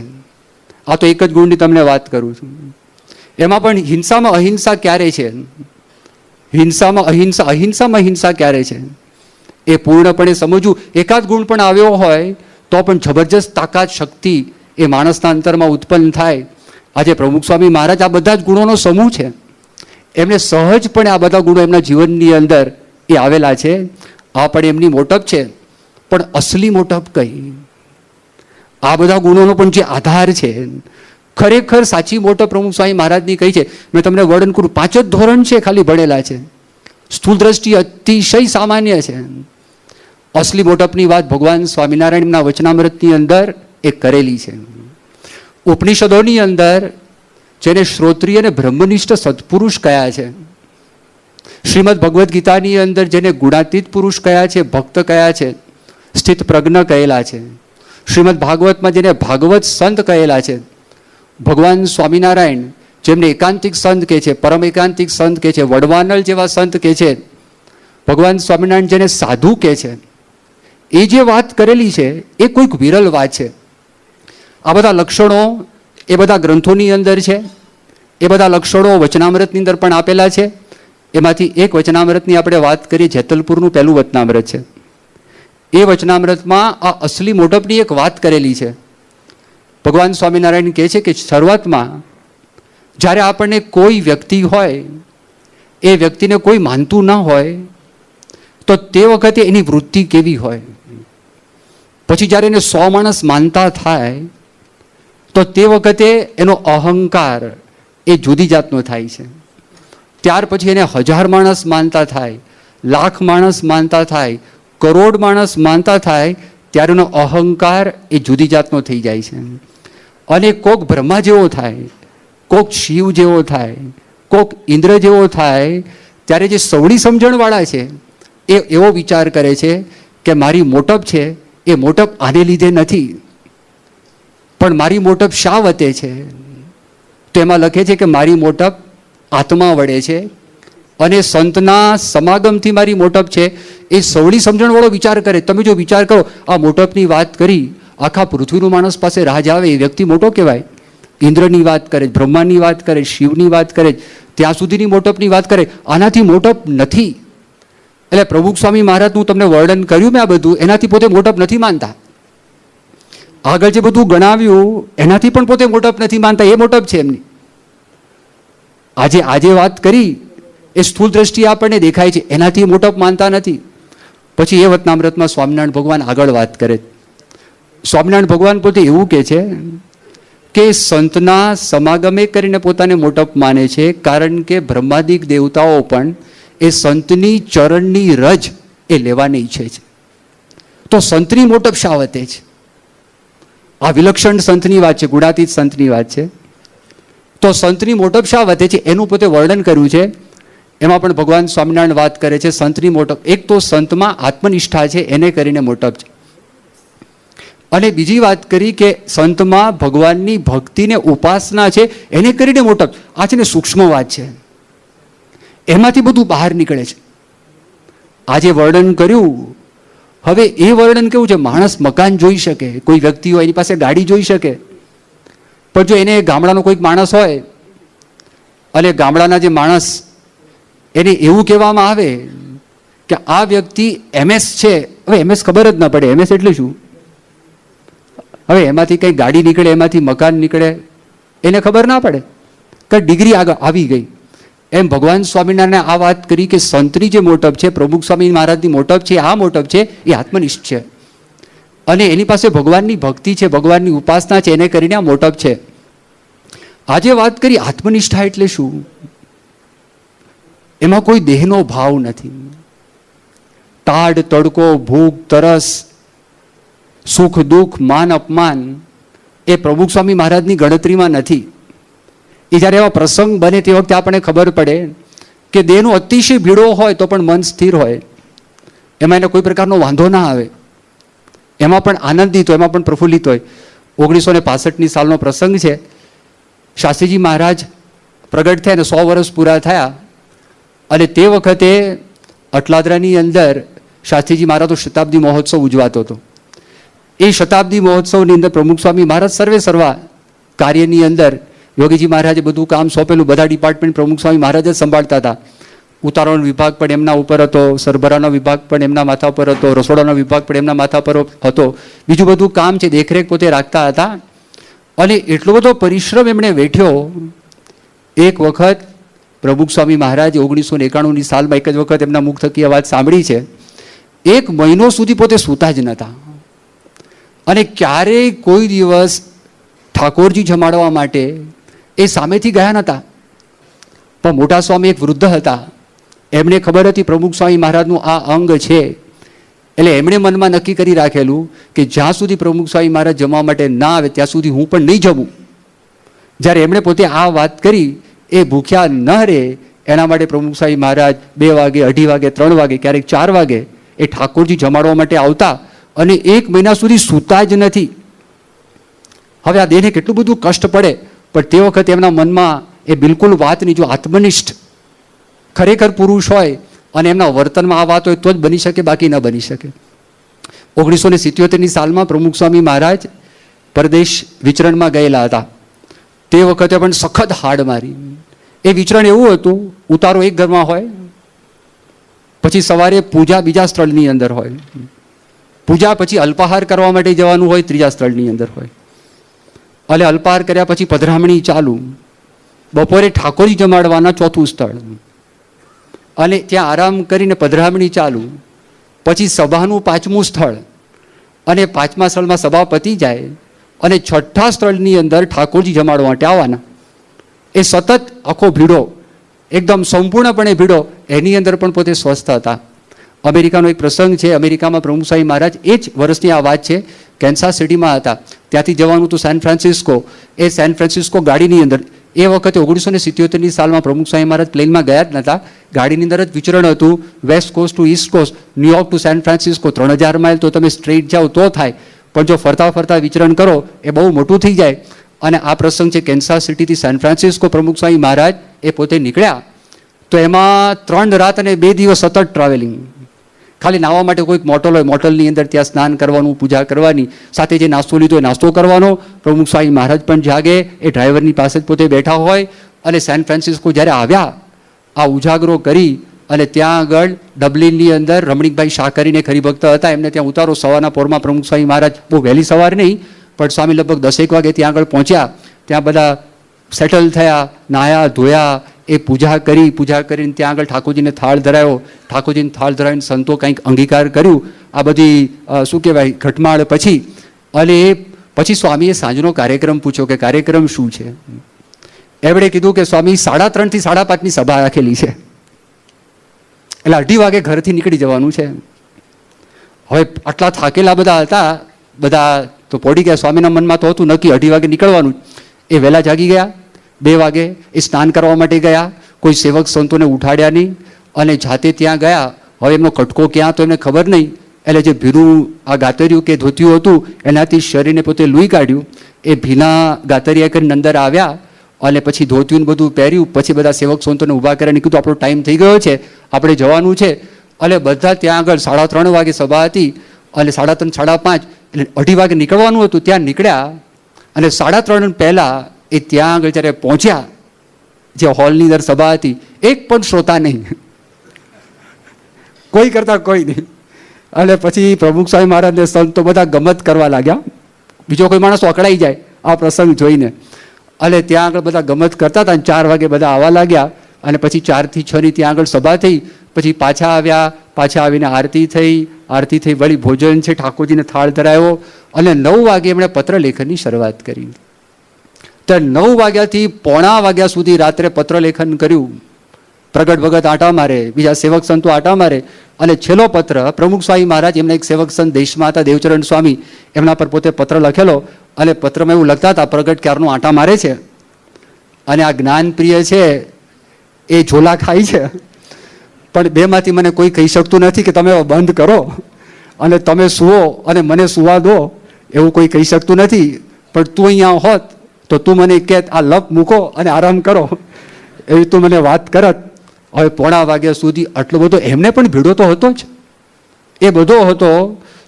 આ તો એક જ ગુણની તમને વાત કરું છું. એમાં પણ હિંસામાં અહિંસા ક્યારે છે? અહિંસામાં હિંસા ક્યારે છે? એ પૂર્ણપણે સમજવું. એકાદ ગુણ પણ આવ્યો હોય તો પણ જબરજસ્ત તાકાત શક્તિ એ માણસના અંતરમાં ઉત્પન્ન થાય. આજે પ્રમુખ સ્વામી મહારાજ આ બધા જ ગુણોનો સમૂહ છે. એમને સહજપણે આ બધા ગુણો એમના જીવનની અંદર એ આવેલા છે. આ પણ એમની મોટપ છે, પણ અસલી મોટપ કઈ? આ બધા ગુણોનો પણ જે આધાર છે, ખરેખર સાચી મોટપ પ્રમુખ સ્વામી મહારાજની કઈ છે? મેં તમને વર્ણન કરું. 5 જ ધોરણ છે ખાલી ભણેલા છે. સ્થૂળ દ્રષ્ટિ અતિશય સામાન્ય છે. અસલી મોટપની વાત ભગવાન સ્વામિનારાયણના વચનામૃતની અંદર એ કરેલી છે. ઉપનિષદોની અંદર જેને શ્રોત્રિય અને બ્રહ્મનિષ્ઠ સત્પુરુષ કયા છે, શ્રીમદ ભગવદ્ ગીતાની અંદર જેને ગુણાતીત પુરુષ કયા છે, ભક્ત કયા છે, સ્થિત પ્રજ્ઞ કહેલા છે, શ્રીમદ ભાગવતમાં જેને ભાગવત સંત કહેલા છે, ભગવાન સ્વામિનારાયણ જેમને એકાંતિક સંત કહે છે, પરમ એકાંતિક સંત કહે છે, વડવાનલ જેવા સંત કહે છે, ભગવાન સ્વામિનારાયણ જેને સાધુ કહે છે, એ જે વાત કરેલી છે એ કોઈક વિરલ વાત છે. આ બધા લક્ષણો એ બધા ગ્રંથોની અંદર છે. એ બધા લક્ષણો વચનામૃતની અંદર પણ આપેલા છે. એમાંથી એક વચનામૃતની આપણે વાત કરીએ, જેતલપુરનું પહેલું વચનામૃત છે. એ વચનામૃતમાં આ અસલી મોટપની એક વાત કરેલી છે. ભગવાન સ્વામિનારાયણ કહે છે કે શરૂઆતમાં જ્યારે આપણને કોઈ વ્યક્તિ હોય, એ વ્યક્તિને કોઈ માનતું ન હોય તો તે વખતે એની વૃત્તિ કેવી હોય. પછી જ્યારે એને 100 માણસ માનતા થાય તો તે વખતે એનો અહંકાર એ જુદી જાતનો થાય છે. ત્યાર પછી એને 1000 માણસ માનતા થાય, 1,00,000 માણસ માનતા થાય, કરોડ માણસ માનતા થાય, ત્યારે એનો અહંકાર એ જુદી જાતનો થઈ જાય છે. અને કોક બ્રહ્મા જેવો થાય, કોક શિવ જેવો થાય, કોક ઇન્દ્ર જેવો થાય, ત્યારે જે સવડી સમજણવાળા છે એ એવો વિચાર કરે છે કે મારી મોટપ છે એ મોટપ આને લીધે નથી, પણ મારી મોટપ શા વતે છે? તો એમાં લખે છે કે મારી મોટપ આત્મા વડે છે અને સંતના સમાગમથી મારી મોટપ છે. એ સવડી સમજણવાળો વિચાર કરે. તમે જો વિચાર કરો, આ મોટપની વાત કરી, આખા પૃથ્વીનું માણસ પાસે રાજ આવે, એ વ્યક્તિ મોટો કહેવાય. ઇન્દ્રની વાત કરે, બ્રહ્માની વાત કરે, શિવની વાત કરે, ત્યાં સુધીની મોટપની વાત કરે. આનાથી મોટપ નથી. એટલે પ્રભુ સ્વામી મહારાજનું તમને વર્ણન કર્યું મેં આ બધું, એનાથી પોતે મોટપ નથી માનતા. આગળ જે બધું ગણાવ્યું એનાથી પણ પોતે મોટપ નથી માનતા. એ મોટપ છે એમની. આજે વાત કરી એ સ્થૂળ દ્રષ્ટિએ આપણને દેખાય છે, એનાથી મોટપ માનતા નથી. પછી એ વચનામૃતમાં સ્વામિનારાયણ ભગવાન આગળ વાત કરે. સ્વામિનારાયણ ભગવાન પોતે એવું કહે છે કે સંતના સમાગમે કરીને પોતાને મોટપ માને છે, કારણ કે બ્રહ્માદિક દેવતાઓ પણ એ સંતની ચરણની રજ એ લેવાની ઈચ્છે છે. તો સંતની મોટપ શા વતે છે? આ વિલક્ષણ સંતની વાત છે, ગુણાતીત સંતની વાત છે. તો સંતની મોટપ શા વતે છે એનું પોતે વર્ણન કર્યું છે. એમાં પણ ભગવાન સ્વામિનારાયણ વાત કરે છે સંતની મોટપ. એક તો સંતમાં આત્મનિષ્ઠા છે એને કરીને મોટપ છે, અને બીજી વાત કરી કે સંતમાં ભગવાનની ભક્તિને ઉપાસના છે એને કરીને મોટપ. આ છે ને સૂક્ષ્મ વાત છે, એમાંથી બધું બહાર નીકળે છે. આજે વર્ણન કર્યું, હવે એ વર્ણન કેવું છે? માણસ મકાન જોઈ શકે, કોઈ વ્યક્તિ હોય એની પાસે ગાડી જોઈ શકે, પણ જો એને ગામડાનો કોઈક માણસ હોય અને ગામડાના જે માણસ એને એવું કહેવામાં આવે કે આ વ્યક્તિ MS છે, હવે MS ખબર જ ના પડે MS એટલે શું. હવે એમાંથી કંઈ ગાડી નીકળે, એમાંથી મકાન નીકળે, એને ખબર ના પડે કે ડિગ્રી આગળ આવી ગઈ. એમ ભગવાન સ્વામિનારાયણે આ વાત કરી કે સંતની જે મોટપ છે, પ્રમુખ સ્વામી મહારાજની મોટપ છે, આ મોટપ છે એ આત્મનિષ્ઠ છે અને એની પાસે ભગવાનની ભક્તિ છે, ભગવાનની ઉપાસના છે, એને કરીને આ મોટપ છે. આજે વાત કરી આત્મનિષ્ઠા એટલે શું? એમાં કોઈ દેહનો ભાવ નથી. ટાઢ તડકો, ભૂખ તરસ, સુખ દુઃખ, માન અપમાન એ પ્રમુખ સ્વામી મહારાજની ગણતરીમાં નથી. એ જ્યારે એવા પ્રસંગ બને તે વખતે આપણને ખબર પડે કે દેહનો અતિશય ભીડો હોય તો પણ મન સ્થિર હોય, એમાં એને કોઈ પ્રકારનો વાંધો ના આવે, એમાં પણ આનંદિત હોય, એમાં પણ પ્રફુલ્લિત હોય. 1965ની સાલનો પ્રસંગ છે. શાસ્ત્રીજી મહારાજ પ્રગટ થયા અને 100 વર્ષ પૂરા થયા, અને તે વખતે અટલાદરાની અંદર શાસ્ત્રીજી મહારાજ તો શતાબ્દી મહોત્સવ ઉજવાતો હતો. એ શતાબ્દી મહોત્સવની અંદર પ્રમુખ સ્વામી મહારાજ સર્વે સર્વા કાર્યની અંદર યોગીજી મહારાજે બધું કામ સોંપેલું, બધા ડિપાર્ટમેન્ટ પ્રમુખ સ્વામી મહારાજ જ સંભાળતા હતા. ઉતારવાનો વિભાગ પણ એમના ઉપર હતો, સરભરાનો વિભાગ પણ એમના માથા પર હતો, રસોડાનો વિભાગ પણ એમના માથા પર હતો. બીજું બધું કામ છે દેખરેખ પોતે રાખતા હતા. અને એટલો બધો પરિશ્રમ એમણે વેઠ્યો. એક વખત પ્રમુખ સ્વામી મહારાજે 1991ની સાલમાં એક જ વખત એમના મુખ થકી આ વાત સાંભળી છે. 1 મહિનો સુધી પોતે સૂતા જ નહોતા અને ક્યારેય કોઈ દિવસ ઠાકોરજી જમાડવા માટે એ સામેથી ગયા નહોતા. પણ મોટા સ્વામી એક વૃદ્ધ હતા, એમને ખબર હતી પ્રમુખ સ્વામી મહારાજનું આ અંગ છે, એટલે એમણે મનમાં નક્કી કરી રાખેલું કે જ્યાં સુધી પ્રમુખ સ્વામી મહારાજ જમવા માટે ના આવે ત્યાં સુધી હું પણ નહીં જમું. જ્યારે એમણે પોતે આ વાત કરી, એ ભૂખ્યા ન રહે એના માટે પ્રમુખ સ્વામી મહારાજ 2 વાગે, 2:30 વાગે, 3 વાગે, ક્યારેક 4 વાગે એ ઠાકોરજી જમાડવા માટે આવતા અને 1 મહિના સુધી સૂતા જ નથી. હવે આ દેહને કેટલું બધું કષ્ટ પડે, પણ તે વખતે એમના મનમાં એ બિલકુલ વાત નહીં. જો આત્મનિષ્ઠ ખરેખર પુરુષ હોય અને એમના વર્તનમાં આ વાત હોય તો જ બની શકે, બાકી ન બની શકે. 1977ની સાલમાં પ્રમુખ સ્વામી મહારાજ પરદેશ વિચરણમાં ગયેલા હતા. તે વખતે પણ સખત હાડ મારી. એ વિચરણ એવું હતું, ઉતારો એક ઘરમાં હોય, પછી સવારે પૂજા બીજા સ્થળની અંદર હોય, પૂજા પછી અલ્પાહાર કરવા માટે જવાનું હોય, ત્રીજા સ્થળની અંદર હોય, અને અલ્પાહાર કર્યા પછી પધરામણી ચાલુ, બપોરે ઠાકોરજી જમાડવાના 4થું સ્થળ, અને ત્યાં આરામ કરીને પધરામણી ચાલુ, પછી સભાનું 5મું સ્થળ, અને 5મા સ્થળમાં સભા પતી જાય અને 6ઠ્ઠા સ્થળની અંદર ઠાકોરજી જમાડવા માટે આવવાના. એ સતત આખો ભીડો, એકદમ સંપૂર્ણપણે ભીડો, એની અંદર પણ પોતે સ્વસ્થ હતા. અમેરિકાનો એક પ્રસંગ છે. અમેરિકામાં પ્રમુખ સ્વામી મહારાજ, એ જ વર્ષની આ વાત છે, કેન્સાસ સિટીમાં હતા. ત્યાંથી જવાનું હતું સેન ફ્રાન્સિસ્કો. એ સેન ફ્રાન્સિસ્કો ગાડીની અંદર, એ વખતે 1977ની સાલમાં પ્રમુખ સ્વામી મહારાજ પ્લેનમાં ગયા જ નહોતા, ગાડીની અંદર જ વિચરણ હતું. West coast to east coast, New York to San Francisco 3000 mile તો તમે સ્ટ્રેટ જાઓ તો થાય, પણ જો ફરતા ફરતા વિચરણ કરો એ બહુ મોટું થઈ જાય. અને આ પ્રસંગ છે કેન્સાસ સિટીથી સેન ફ્રાન્સિસ્કો પ્રમુખ સ્વામી મહારાજ એ પોતે નીકળ્યા. તો એમાં 3 રાત અને 2 દિવસ સતત ટ્રાવેલિંગ. ખાલી નાહવા માટે કોઈક મોટલ હોય, મોટલની અંદર ત્યાં સ્નાન કરવાનું, પૂજા કરવાની, સાથે જે નાસ્તો લીધો એ નાસ્તો કરવાનો. પ્રમુખ સ્વામી મહારાજ પણ જાગે, એ ડ્રાઈવરની પાસે જ પોતે બેઠા હોય. અને સેન ફ્રાન્સિસ્કો જ્યારે આવ્યા, આ ઉજાગરો કરી અને ત્યાં આગળ ડબલિનની અંદર રમણીકભાઈ શાહ કરીને હરિભક્ત હતા, એમને ત્યાં ઉતારો. સવારના પોરમાં પ્રમુખ સ્વામી મહારાજ, બહુ વહેલી સવાર નહીં, પણ સ્વામી લગભગ 10 વાગે ત્યાં આગળ પહોંચ્યા. ત્યાં બધા સેટલ થયા, નાહ્યા ધોયા, એ પૂજા કરીને ત્યાં આગળ ઠાકોરજીને થાળ ધરાયો. ઠાકોરજીને થાળ ધરાવીને સંતો કંઈક અંગીકાર કર્યું. આ બધી શું કહેવાય ઘટમાળ પછી, અને એ પછી સ્વામીએ સાંજનો કાર્યક્રમ પૂછ્યો કે કાર્યક્રમ શું છે. એમણે કીધું કે સ્વામી 3:30 થી 5:30ની સભા રાખેલી છે, એટલે 2:30 વાગે ઘરથી નીકળી જવાનું છે. હવે આટલા થાકેલા બધા હતા, બધા તો પડી ગયા. સ્વામીના મનમાં તો હતું નક્કી 2:30 વાગે નીકળવાનું. એ વહેલા જાગી ગયા. 2 વાગે એ સ્નાન કરવા માટે ગયા. કોઈ સેવક સંતોને ઉઠાડ્યા નહીં અને જાતે ત્યાં ગયા. હવે એમનો કટકો ક્યાં તો એમને ખબર નહીં, એટલે જે ભીનું આ ગાતરિયું કે ધોતિયું હતું એનાથી શરીરને પોતે લૂઈ કાઢ્યું. એ ભીના ગાતરિયા કરીને અંદર આવ્યા અને પછી ધોતિયું બધું પહેર્યું. પછી બધા સેવક સંતોને ઊભા કર્યા અને કીધું આપણો ટાઈમ થઈ ગયો છે, આપણે જવાનું છે. એટલે બધા ત્યાં આગળ 3:30 વાગે સભા હતી અને 3:30, 5:30 એટલે 2:30 વાગે નીકળવાનું હતું. ત્યાં નીકળ્યા અને 3:30 પહેલાં એ ત્યાં આગળ જ્યારે પહોંચ્યા, જે હોલની અંદર સભા હતી, એક પણ શ્રોતા નહીં, કોઈ કરતા કોઈ નહીં. અને પછી પ્રમુખ સ્વામી મહારાજને સંતો બધા ગમત કરવા લાગ્યા. બીજો કોઈ માણસ અકળાઈ જાય આ પ્રસંગ જોઈને. અને ત્યાં આગળ બધા ગમત કરતા હતા. 4 વાગે બધા આવવા લાગ્યા અને પછી 4 થી 6ની ત્યાં આગળ સભા થઈ. પછી પાછા આવ્યા, પાછા આવીને આરતી થઈ, વળી ભોજન છે, ઠાકોરજીને થાળ ધરાયો અને 9 વાગે એમણે પત્ર લેખનની શરૂઆત કરી. તો 9 વાગ્યાથી 9:45 વાગ્યા સુધી રાત્રે પત્ર લેખન કર્યું. પ્રગટ ભગત આટા મારે, બીજા સેવક સંતો આટા મારે, અને છેલ્લો પત્ર પ્રમુખ સ્વામી મહારાજ, એમના એક સેવક સંત દેશમાં હતા દેવચરણ સ્વામી, એમના પર પોતે પત્ર લખેલો. અને પત્રમાં એવું લખતા હતા, પ્રગટ ક્યારનો આટા મારે છે અને આ જ્ઞાનપ્રિય છે એ ઝોલા ખાય છે, પણ બેમાંથી મને કોઈ કહી શકતું નથી કે તમે બંધ કરો અને તમે સુવો અને મને સુવા દો, એવું કોઈ કહી શકતું નથી. પણ તું અહીંયા હોત તો તું મને કહે આ લપ મૂકો અને આરામ કરો, એવી તું મને વાત કરત. હવે 9:45 વાગ્યા સુધી આટલો બધો, એમને પણ ભીડો તો હતો જ, એ બધો હતો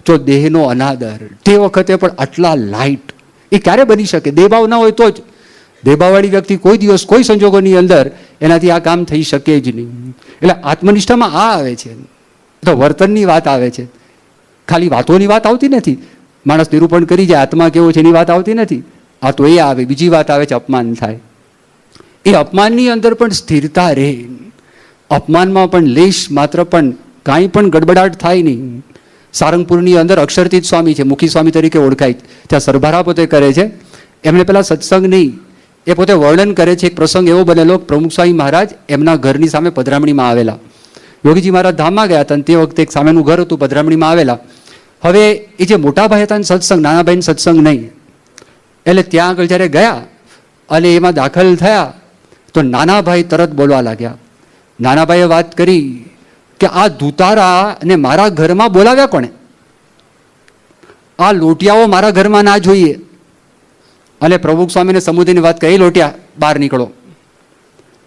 જો દેહનો અનાદર. તે વખતે પણ આટલા લાઇટ એ ક્યારે બની શકે? દેહભાવ ના હોય તો જ. દેહભાવવાળી વ્યક્તિ કોઈ દિવસ કોઈ સંજોગોની અંદર એનાથી આ કામ થઈ શકે જ નહીં. એટલે આત્મનિષ્ઠામાં આ આવે છે, તો વર્તનની વાત આવે છે, ખાલી વાતોની વાત આવતી નથી. માણસ નિરૂપણ કરી જાય આત્મા કેવો છે એની વાત આવતી નથી. આ તો એ આવે. બીજી વાત આવે છે અપમાન થાય. એ અપમાનની અંદર પણ સ્થિરતા રહે. અપમાનમાં પણ લેશ માત્ર પણ કાંઈ પણ ગડબડાટ થાય નહીં. સારંગપુરની અંદર અક્ષરતીત સ્વામી છે, મુખી સ્વામી તરીકે ઓળખાય. ત્યાં સરભારા પોતે કરે છે. એમને પેલા સત્સંગ નહીં, એ પોતે વર્ણન કરે છે. એક પ્રસંગ એવો બનેલો, પ્રમુખ સ્વામી મહારાજ એમના ઘરની સામે પધરામણીમાં આવેલા. યોગીજી મહારાજ ધામમાં ગયા હતા, તે વખતે એક સામેનું ઘર હતું, પધરામણીમાં આવેલા. હવે એ જે મોટા ભાઈ હતા સત્સંગ, નાના ભાઈને સત્સંગ નહીં. એટલે ત્યાં આગળ જ્યારે ગયા અને એમાં દાખલ થયા તો નાના ભાઈ તરત બોલવા લાગ્યા. નાના ભાઈએ વાત કરી કે આ ધુતારા ને મારા ઘરમાં બોલાવ્યા કોણે? આ લોટિયાઓ મારા ઘરમાં ના જોઈએ. અને પ્રમુખ સ્વામીને સમુદ્રની વાત કહી, લોટિયા બહાર નીકળો,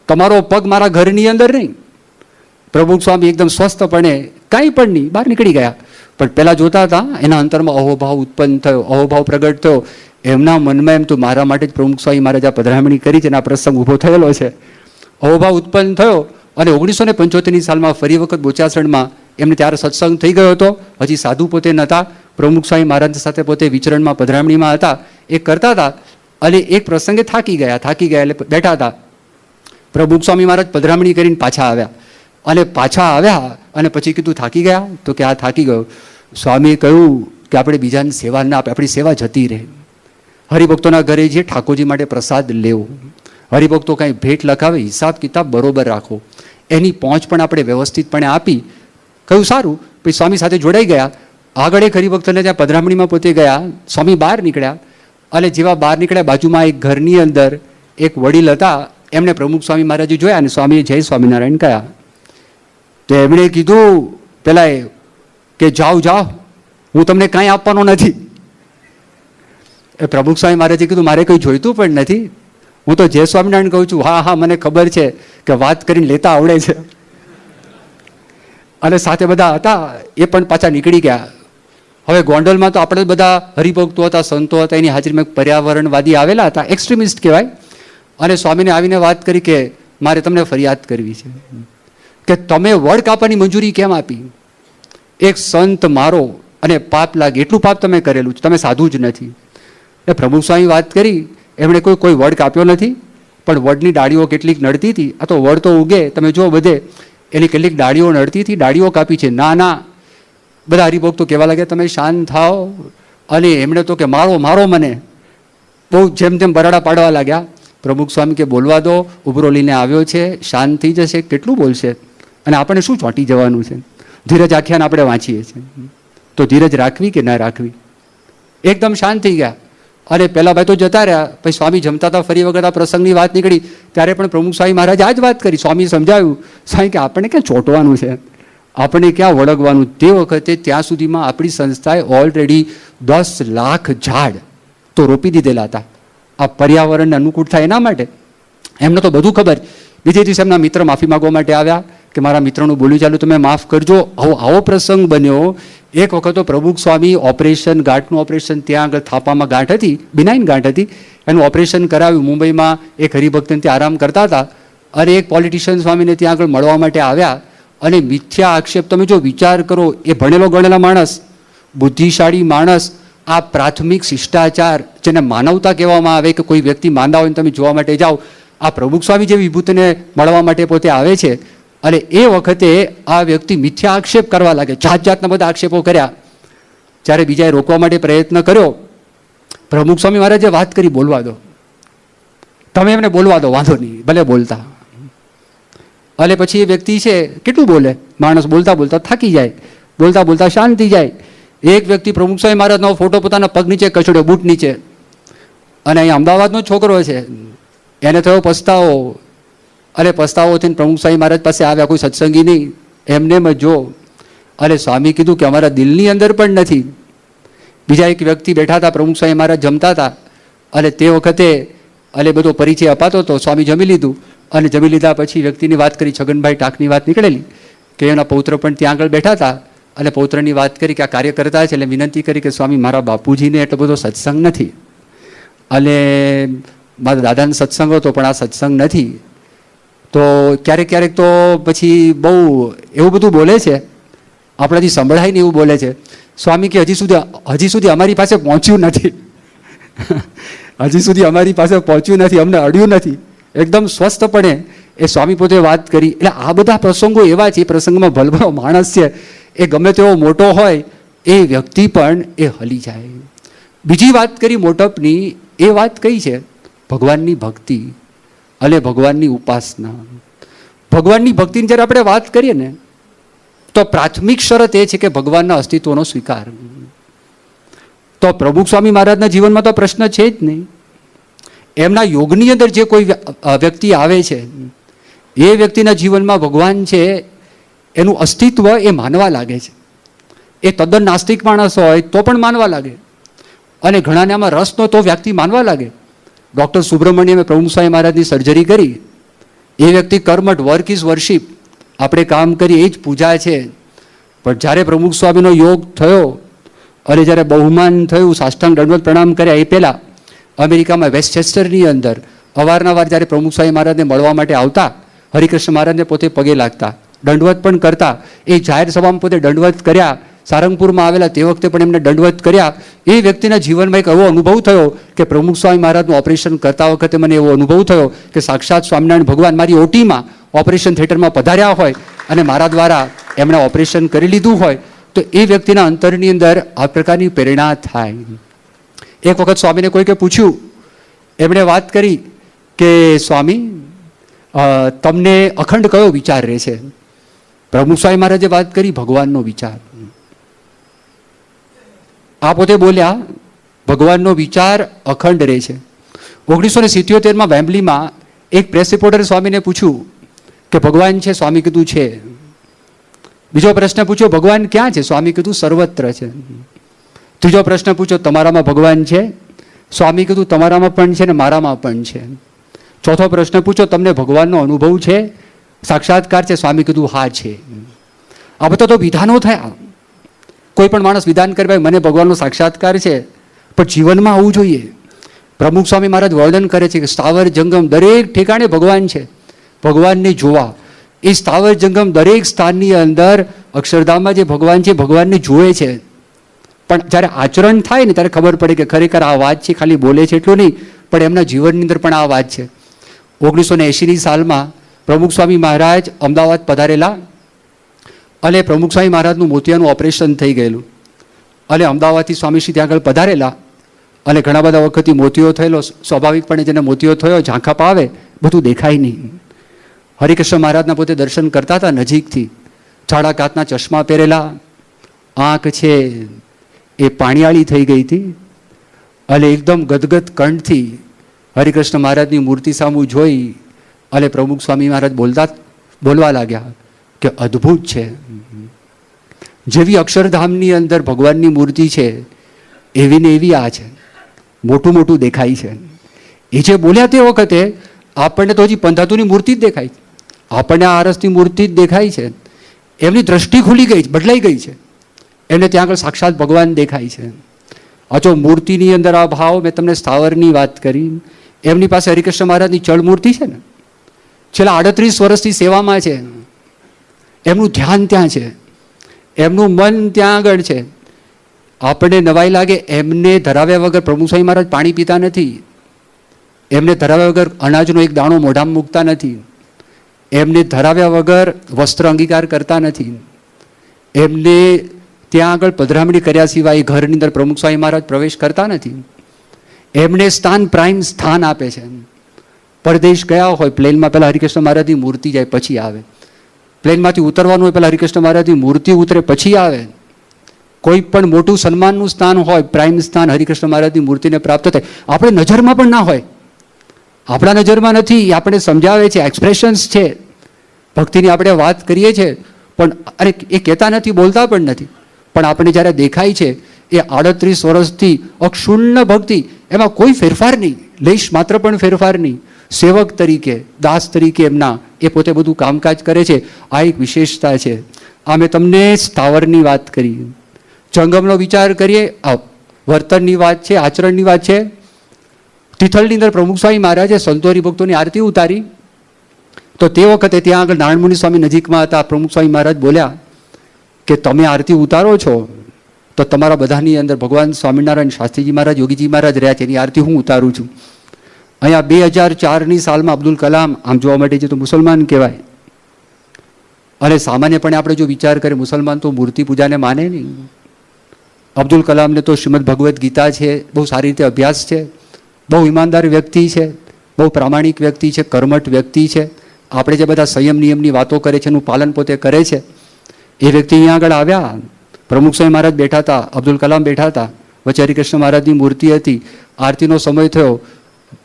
તમારો પગ મારા ઘરની અંદર નહીં. પ્રમુખ સ્વામી એકદમ સ્વસ્થપણે કાંઈ પણ નહીં, બહાર નીકળી ગયા. પણ પેલા જોતા હતા એના અંતરમાં અહોભાવ ઉત્પન્ન થયો, અહોભાવ પ્રગટ થયો. એમના મનમાં એમ તો મારા માટે જ પ્રમુખ સ્વામી મહારાજ આ પધરામણી કરી છે અને આ પ્રસંગ ઊભો થયેલો છે. અહોભાવ ઉત્પન્ન થયો અને 1975ની સાલમાં ફરી વખત બોચાસણમાં એમને ત્યારે સત્સંગ થઈ ગયો હતો. હજી સાધુ પોતે નહોતા, પ્રમુખ સ્વામી મહારાજ સાથે પોતે વિચરણમાં પધરામણીમાં હતા, એ કરતા હતા. અને એક પ્રસંગે થાકી ગયા એટલે બેઠા હતા. પ્રમુખ સ્વામી મહારાજ પધરામણી કરીને પાછા આવ્યા અને પછી કીધું થાકી ગયા? તો કે આ થાકી ગયો. સ્વામીએ કહ્યું કે આપણે બીજાની સેવા ના આપે, આપણી સેવા જતી રહે. હરિભક્તોના ઘરે જે ઠાકોરજી માટે પ્રસાદ લેવો, હરિભક્તો કાંઈ ભેટ લખાવે, હિસાબ કિતાબ બરોબર રાખો, એની પહોંચ પણ આપણે વ્યવસ્થિતપણે આપી. કહ્યું સારું. પછી સ્વામી સાથે જોડાઈ ગયા. આગળ એક હરિભક્તને ત્યાં પધરામણીમાં પોતે ગયા. સ્વામી બહાર નીકળ્યા અને જેવા બહાર નીકળ્યા બાજુમાં એક ઘરની અંદર એક વડીલ હતા. એમને પ્રમુખ સ્વામી મહારાજે જોયા અને સ્વામીએ જય સ્વામિનારાયણ કહ્યા. તો એમણે કીધું પેલા કે જાઓ, હું તમને કાંઈ આપવાનો નથી. એ પ્રમુખ સ્વામી મહારાજે કીધું મારે કંઈ જોઈતું પણ નથી, હું તો જય સ્વામિનારાયણ કહું છું. હા મને ખબર છે કે વાત કરીને લેતા આવડે છે. અને સાથે બધા હતા એ પણ પાછા નીકળી ગયા. હવે ગોંડલમાં તો આપણે બધા હરિભક્તો હતા, સંતો હતા, એની હાજરીમાં પર્યાવરણવાદી આવેલા હતા, એક્સ્ટ્રીમિસ્ટ કહેવાય. અને સ્વામીને આવીને વાત કરી કે મારે તમને ફરિયાદ કરવી છે કે તમે વડ કાપવાની મંજૂરી કેમ આપી? એક સંત મારો અને પાપ લાગે એટલું પાપ તમે કરેલું છે, તમે સાધુ જ નથી. એ પ્રમુખ સ્વામી વાત કરી, એમણે કોઈ વડ કાપ્યો નથી, પણ વડની ડાળીઓ કેટલીક નડતી હતી. આ તો વડ તો ઉગે, તમે જો બધે એની કેટલીક ડાળીઓ નડતી હતી, ડાળીઓ કાપી છે. ના બધા હરિભક્તો કહેવા લાગ્યા તમે શાંત થાઓ. અને એમણે તો કે મારો મને બહુ જેમ તેમ બરાડા પાડવા લાગ્યા. પ્રમુખ સ્વામી કે બોલવા દો, ઉભરો લઈને આવ્યો છે, શાંત થઈ જશે. કેટલું બોલશે અને આપણે શું ચોંટી જવાનું છે? ધીરજ આખ્યાન આપણે વાંચીએ છીએ, તો ધીરજ રાખવી કે ના રાખવી? એકદમ શાંત થઈ ગયા. અને પેલા ભાઈ તો જતા રહ્યા. પછી સ્વામી જમતા હતા, ફરી વખત આ પ્રસંગની વાત નીકળી ત્યારે પણ પ્રમુખ સ્વામી મહારાજ આ જ વાત કરી. સ્વામી સમજાવ્યું, સ્વામી કે આપણે ક્યાં ચોંટવાનું છે, આપણે ક્યાં વળગવાનું? તે વખતે ત્યાં સુધીમાં આપણી સંસ્થાએ ઓલરેડી 10 લાખ ઝાડ તો રોપી દીધેલા હતા, આ પર્યાવરણને અનુકૂળ થાય એના માટે. એમને તો બધું ખબર. બીજે દિવસે એમના મિત્ર માફી માગવા માટે આવ્યા કે મારા મિત્રનું બોલ્યું ચાલુ તમે માફ કરજો. આવો પ્રસંગ બન્યો. એક વખત તો પ્રમુખ સ્વામી ઓપરેશન, ગાંઠનું ઓપરેશન, ત્યાં આગળ થાપામાં ગાંઠ હતી, બિનાઇન ગાંઠ હતી, એનું ઓપરેશન કરાવ્યું. મુંબઈમાં એક હરિભક્તને ત્યાં આરામ કરતા હતા અને એક પોલિટિશિયન સ્વામીને ત્યાં આગળ મળવા માટે આવ્યા. અને મિથ્યા આક્ષેપ, તમે જો વિચાર કરો, એ ભણેલો ગણેલા માણસ, બુદ્ધિશાળી માણસ, આ પ્રાથમિક શિષ્ટાચાર જેને માનવતા કહેવામાં આવે કે કોઈ વ્યક્તિ માંદા હોય તમે જોવા માટે જાઓ, આ પ્રમુખ સ્વામી જેવી વિભૂતિને મળવા માટે પોતે આવે છે. અને એ વખતે આ વ્યક્તિ મિથ્યા આક્ષેપ કરવા લાગે, જાતના બધા આક્ષેપો કર્યા. જ્યારે બીજાએ રોકવા માટે પ્રયત્ન કર્યો, પ્રમુખ સ્વામી મહારાજે વાત કરી બોલવા દો, તમે એમને બોલવા દો, વાંધો નહીં, ભલે બોલતા. અને પછી એ વ્યક્તિ છે કેટલું બોલે, માણસ બોલતા બોલતા થાકી જાય, બોલતા બોલતા શાંત થઈ જાય. એક વ્યક્તિ પ્રમુખ સ્વામી મહારાજનો ફોટો પોતાના પગ નીચે કચડ્યો, બૂટ નીચે. અને અહીંયા અમદાવાદનો છોકરો છે, એને થયો પસ્તાવો. અને પસ્તાવો થઈને પ્રમુખ સ્વામી મહારાજ પાસે આવ્યા, કોઈ સત્સંગી નહીં, એમને જો. અને સ્વામી કીધું કે અમારા દિલની અંદર પણ નથી. બીજા એક વ્યક્તિ બેઠા હતા, પ્રમુખ સ્વામી મહારાજ જમતા હતા અને તે વખતે બધો પરિચય અપાતો હતો. સ્વામી જમી લીધું અને જમી લીધા પછી વ્યક્તિની વાત કરી, છગનભાઈ ટાંકની વાત નીકળેલી કે એના પૌત્ર પણ ત્યાં આગળ બેઠા હતા. અને પૌત્રની વાત કરી કે આ કાર્ય કરતા છે, એટલે વિનંતી કરી કે સ્વામી મારા બાપુજીને એટલો બધો સત્સંગ નથી, અને મારા દાદાનો સત્સંગ હતો પણ આ સત્સંગ નથી. તો ક્યારેક ક્યારેક તો પછી બહુ એવું બધું બોલે છે, આપણાથી સંભળાય ને એવું બોલે છે. સ્વામી કે હજી સુધી અમારી પાસે પહોંચ્યું નથી હજી સુધી અમારી પાસે પહોંચ્યું નથી, અમને અડ્યું નથી. એકદમ સ્વસ્થપણે એ સ્વામી પોતે વાત કરી. એટલે આ બધા પ્રસંગો એવા છે, એ પ્રસંગમાં ભલભલો માણસ છે એ ગમે તેવો મોટો હોય એ વ્યક્તિ પણ એ હલી જાય. બીજી વાત કરી મોટપની, એ વાત કઈ છે? ભગવાનની ભક્તિ અને ભગવાનની ઉપાસના. ભગવાનની ભક્તિની જ્યારે આપણે વાત કરીએ ને, તો પ્રાથમિક શરત એ છે કે ભગવાનના અસ્તિત્વનો સ્વીકાર. તો પ્રમુખ સ્વામી મહારાજના જીવનમાં તો પ્રશ્ન છે જ નહીં. એમના યોગની અંદર જે કોઈ વ્યક્તિ આવે છે, એ વ્યક્તિના જીવનમાં ભગવાન છે એનું અસ્તિત્વ એ માનવા લાગે છે. એ તદ્દન નાસ્તિક માણસ હોય તો પણ માનવા લાગે, અને ઘણાને આમાં રસ નો તો વ્યક્તિ માનવા લાગે. ડૉક્ટર સુબ્રમણ્યમે પ્રમુખ સ્વામી મહારાજની સર્જરી કરી. એ વ્યક્તિ કર્મઠ, વર્ક ઇઝ વર્શિપ, આપણે કામ કરીએ એ જ પૂજા છે. પણ જ્યારે પ્રમુખ સ્વામીનો યોગ થયો અને જ્યારે બહુમાન થયું, સાષ્ટાંગ દંડવત પ્રણામ કર્યા, એ પહેલાં અમેરિકામાં વેસ્ટચેસ્ટરની અંદર અવારનવાર જ્યારે પ્રમુખ સ્વામી મહારાજને મળવા માટે આવતા, હરિકૃષ્ણ મહારાજને પોતે પગે લાગતા, દંડવત પણ કરતા. એ જાહેર સભામાં પોતે દંડવત કર્યા. સારંગપુરમાં આવેલા તે વખતે પણ એમને દંડવત કર્યા. એ વ્યક્તિના જીવનમાં એક એવો અનુભવ થયો કે પ્રમુખ સ્વામી મહારાજનું ઓપરેશન કરતા વખતે મને એવો અનુભવ થયો કે સાક્ષાત સ્વામિનારાયણ ભગવાન મારી ઓટીમાં ઓપરેશન થિયેટરમાં પધાર્યા હોય અને મારા દ્વારા એમણે ઓપરેશન કરી લીધું હોય. તો એ વ્યક્તિના અંતરની અંદર આ પ્રકારની પ્રેરણા થાય. એક વખત સ્વામીને કોઈકે પૂછ્યું, એમણે વાત કરી કે સ્વામી તમને અખંડ કયો વિચાર રહે છે? પ્રમુખ સ્વામી મહારાજે વાત કરી ભગવાનનો વિચાર. આ પોતે બોલ્યા ભગવાનનો વિચાર અખંડ રહે છે. 1977માં વેમ્બલીમાં એક પ્રેસ રિપોર્ટરે સ્વામીને પૂછ્યું કે ભગવાન છે? સ્વામી કીધું છે. બીજો પ્રશ્ન પૂછ્યો ભગવાન ક્યાં છે? સ્વામી કીધું સર્વત્ર છે. ત્રીજો પ્રશ્ન પૂછ્યો તમારામાં ભગવાન છે? સ્વામી કીધું તમારામાં પણ છે ને મારામાં પણ છે. ચોથો પ્રશ્ન પૂછ્યો તમને ભગવાનનો અનુભવ છે, સાક્ષાત્કાર છે? સ્વામી કીધું હા છે. આ બધા તો વિધાનો થયા. કોઈ પણ માણસ વિધાન કરે ભાઈ મને ભગવાનનો સાક્ષાત્કાર છે, પણ જીવનમાં આવવું જોઈએ. પ્રમુખ સ્વામી મહારાજ વર્ણન કરે છે કે સ્થાવર જંગમ દરેક ઠેકાણે ભગવાન છે. ભગવાનને જોવા, એ સ્થાવર જંગમ દરેક સ્થાનની અંદર અક્ષરધામમાં જે ભગવાન છે ભગવાનને જોવે છે. પણ જ્યારે આચરણ થાય ને ત્યારે ખબર પડે કે ખરેખર આ વાત છે, ખાલી બોલે છે એટલું નહીં, પણ એમના જીવનની અંદર પણ આ વાત છે. 1980ની સાલમાં પ્રમુખ સ્વામી મહારાજ અમદાવાદ પધારેલા, અને પ્રમુખ સ્વામી મહારાજનું મોતિયાનું ઓપરેશન થઈ ગયેલું, અને અમદાવાદથી સ્વામીશ્રી ત્યાં આગળ પધારેલા. અને ઘણા બધા વખતથી મોતિયો થયેલો, સ્વાભાવિકપણે જેને મોતિયો થયો ઝાંખા પાવે, બધું દેખાય નહીં. હરિકૃષ્ણ મહારાજના પોતે દર્શન કરતા હતા નજીકથી. જાડા કાચના ચશ્મા પહેરેલા, આંખ છે એ પાણીયાળી થઈ ગઈ હતી, અને એકદમ ગદગદ કંઠથી હરિકૃષ્ણ મહારાજની મૂર્તિ સામું જોઈ અને પ્રમુખ સ્વામી મહારાજ બોલવા લાગ્યા કે અદ્ભુત છે. જેવી અક્ષરધામની અંદર ભગવાનની મૂર્તિ છે એવી ને એવી આ છે, મોટું મોટું દેખાય છે. એ જે બોલ્યા તે વખતે આપણને તો હજી પંધાતુની મૂર્તિ જ દેખાય છે, આપણને આ આરસની મૂર્તિ જ દેખાય છે. એમની દ્રષ્ટિ ખુલી ગઈ, બદલાઈ ગઈ છે. એમને ત્યાં આગળ સાક્ષાત ભગવાન દેખાય છે. આ જો મૂર્તિની અંદર આ ભાવ, મેં તમને સ્થાવરની વાત કરી, એમની પાસે હરિકૃષ્ણ મહારાજની ચળ મૂર્તિ છે ને, છેલ્લા 38 વર્ષથી સેવામાં છે. એમનું ધ્યાન ત્યાં છે, એમનું મન ત્યાં આગળ છે. આપણને નવાઈ લાગે, એમને ધરાવ્યા વગર પ્રમુખ સ્વામી મહારાજ પાણી પીતા નથી, એમને ધરાવ્યા વગર અનાજનો એક દાણો મોઢામાં મૂકતા નથી, એમને ધરાવ્યા વગર વસ્ત્ર અંગીકાર કરતા નથી, એમને ત્યાં આગળ પધરામણી કર્યા સિવાય ઘરની અંદર પ્રમુખ સ્વામી મહારાજ પ્રવેશ કરતા નથી. એમને સ્થાન પ્રાઇમ સ્થાન આપે છે. પરદેશ ગયા હોય, પ્લેનમાં પહેલાં હરિકૃષ્ણ મહારાજની મૂર્તિ જાય પછી આવે, પ્લેનમાંથી ઉતરવાનું હોય પહેલાં હરિકૃષ્ણ મહારાજની મૂર્તિ ઉતરે પછી આવે. કોઈ પણ મોટું સન્માનનું સ્થાન હોય, પ્રાઇમ સ્થાન હરિકૃષ્ણ મહારાજની મૂર્તિને પ્રાપ્ત થાય. આપણે નજરમાં પણ ના હોય, આપણા નજરમાં નથી, આપણે સમજાવે છે, એક્સપ્રેશન્સ છે, ભક્તિની આપણે વાત કરીએ છીએ, પણ અરે એ કહેતા નથી, બોલતા પણ નથી, પણ આપણે જ્યારે દેખાય છે એ 38 વર્ષથી અક્ષુણ્ણ ભક્તિ, એમાં કોઈ ફેરફાર નહીં, લેશ માત્ર પણ ફેરફાર નહીં. સેવક તરીકે, દાસ તરીકે એમના એ પોતે બધું કામકાજ કરે છે. આ એક વિશેષતા છે. આ મેં તમને સ્થાવરની વાત કરી. જંગમનો વિચાર કરીએ, આ વર્તનની વાત છે, આચરણની વાત છે. તિથલની અંદર પ્રમુખ સ્વામી મહારાજે સંતો હરિભક્તોની આરતી ઉતારી, તો તે વખતે ત્યાં આગળ નારાયણમુનિ સ્વામી નજીકમાં હતા. પ્રમુખ સ્વામી મહારાજ બોલ્યા કે તમે આરતી ઉતારો છો તો તમારા બધાની અંદર ભગવાન સ્વામિનારાયણ, શાસ્ત્રીજી મહારાજ, યોગીજી મહારાજ રહ્યા છે, એની આરતી હું ઉતારું છું. અહીંયા 2004ની સાલમાં અબ્દુલ કલામ, આમ જોવા માટે છે તો મુસલમાન કહેવાય, અને સામાન્યપણે આપણે જો વિચાર કરીએ, મુસલમાન તો મૂર્તિ પૂજાને માને નહીં. અબ્દુલ કલામને તો શ્રીમદ ભગવદ્ ગીતા છે, બહુ સારી રીતે અભ્યાસ છે, બહુ ઈમાનદાર વ્યક્તિ છે, બહુ પ્રામાણિક વ્યક્તિ છે, કર્મઠ વ્યક્તિ છે. આપણે જે બધા સંયમ નિયમની વાતો કરે છે એનું પાલન પોતે કરે છે. એ વ્યક્તિ અહીંયા આગળ આવ્યા. પ્રમુખ સ્વામી મહારાજ બેઠા હતા, અબ્દુલ કલામ બેઠા હતા, વચ્ચે હરિકૃષ્ણ મહારાજની મૂર્તિ હતી. આરતીનો સમય થયો,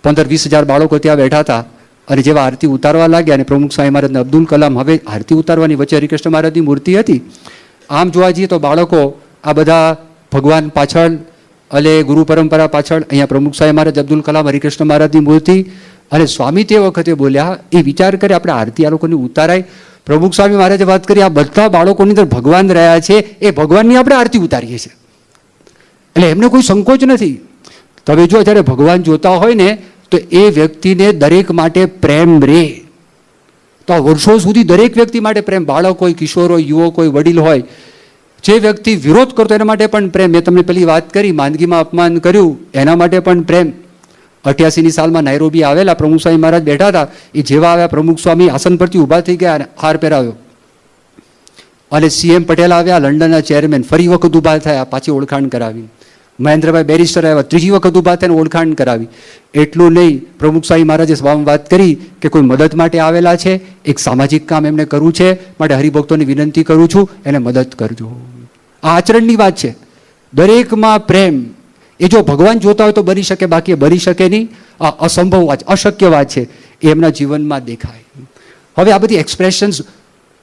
15-20 હજાર બાળકો ત્યાં બેઠા હતા. અને જેવા આરતી ઉતારવા લાગ્યા અને પ્રમુખ સ્વામી મહારાજને અબ્દુલ કલામ હવે આરતી ઉતારવાની, વચ્ચે હરિકૃષ્ણ મહારાજની મૂર્તિ હતી. આમ જોવા જઈએ તો બાળકો આ બધા ભગવાન પાછળ, અને ગુરુ પરંપરા પાછળ, અહીંયા પ્રમુખ સ્વામી મહારાજ, અબ્દુલ કલામ, હરિકૃષ્ણ મહારાજની મૂર્તિ. અને સ્વામી તે વખતે બોલ્યા, એ વિચાર કરે આપણે આરતી આ લોકોની ઉતારાય. પ્રમુખ સ્વામી મહારાજે વાત કરી, આ બધા બાળકોની અંદર ભગવાન રહ્યા છે, એ ભગવાનની આપણે આરતી ઉતારીએ છીએ. એટલે એમને કોઈ સંકોચ નથી. તમે જો જ્યારે ભગવાન જોતા હોય ને તો એ વ્યક્તિને દરેક માટે પ્રેમ રહે. તો આ વર્ષો સુધી દરેક વ્યક્તિ માટે પ્રેમ, બાળક હોય, કિશોર હોય, યુવક હોય, વડીલ હોય. જે વ્યક્તિ વિરોધ કરતો એના માટે પણ પ્રેમ. મેં તમને પેલી વાત કરી, માંદગીમાં અપમાન કર્યું એના માટે પણ પ્રેમ. 88ની સાલમાં નાયરોબી આવેલા, પ્રમુખ સ્વામી મહારાજ બેઠા હતા. એ જેવા આવ્યા, પ્રમુખ સ્વામી આસન પરથી ઊભા થઈ ગયા અને હાર પહેરાવ્યો. અને CM પટેલ આવ્યા, લંડનના ચેરમેન, ફરી વખત ઊભા થયા, પાછી ઓળખાણ કરાવી. મહેન્દ્રભાઈ બેરિસ્ટર આવ્યા, ત્રીજી વખત ઊભા થઈને ઓળખાણ કરાવી. એટલું નહીં, પ્રમુખ સ્વામી મહારાજે સભામાં વાત કરી કે કોઈ મદદ માટે આવેલા છે, એક સામાજિક કામ એમને કરવું છે, માટે હરિભક્તોની વિનંતી કરું છું, એને મદદ કરજો. આ આચરણની વાત છે. દરેકમાં પ્રેમ. એ જો ભગવાન જોતા હોય તો બની શકે, બાકી બની શકે નહીં. આ અસંભવ વાત, અશક્ય વાત છે. એ એમના જીવનમાં દેખાય. હવે આ બધી એક્સપ્રેશન્સ,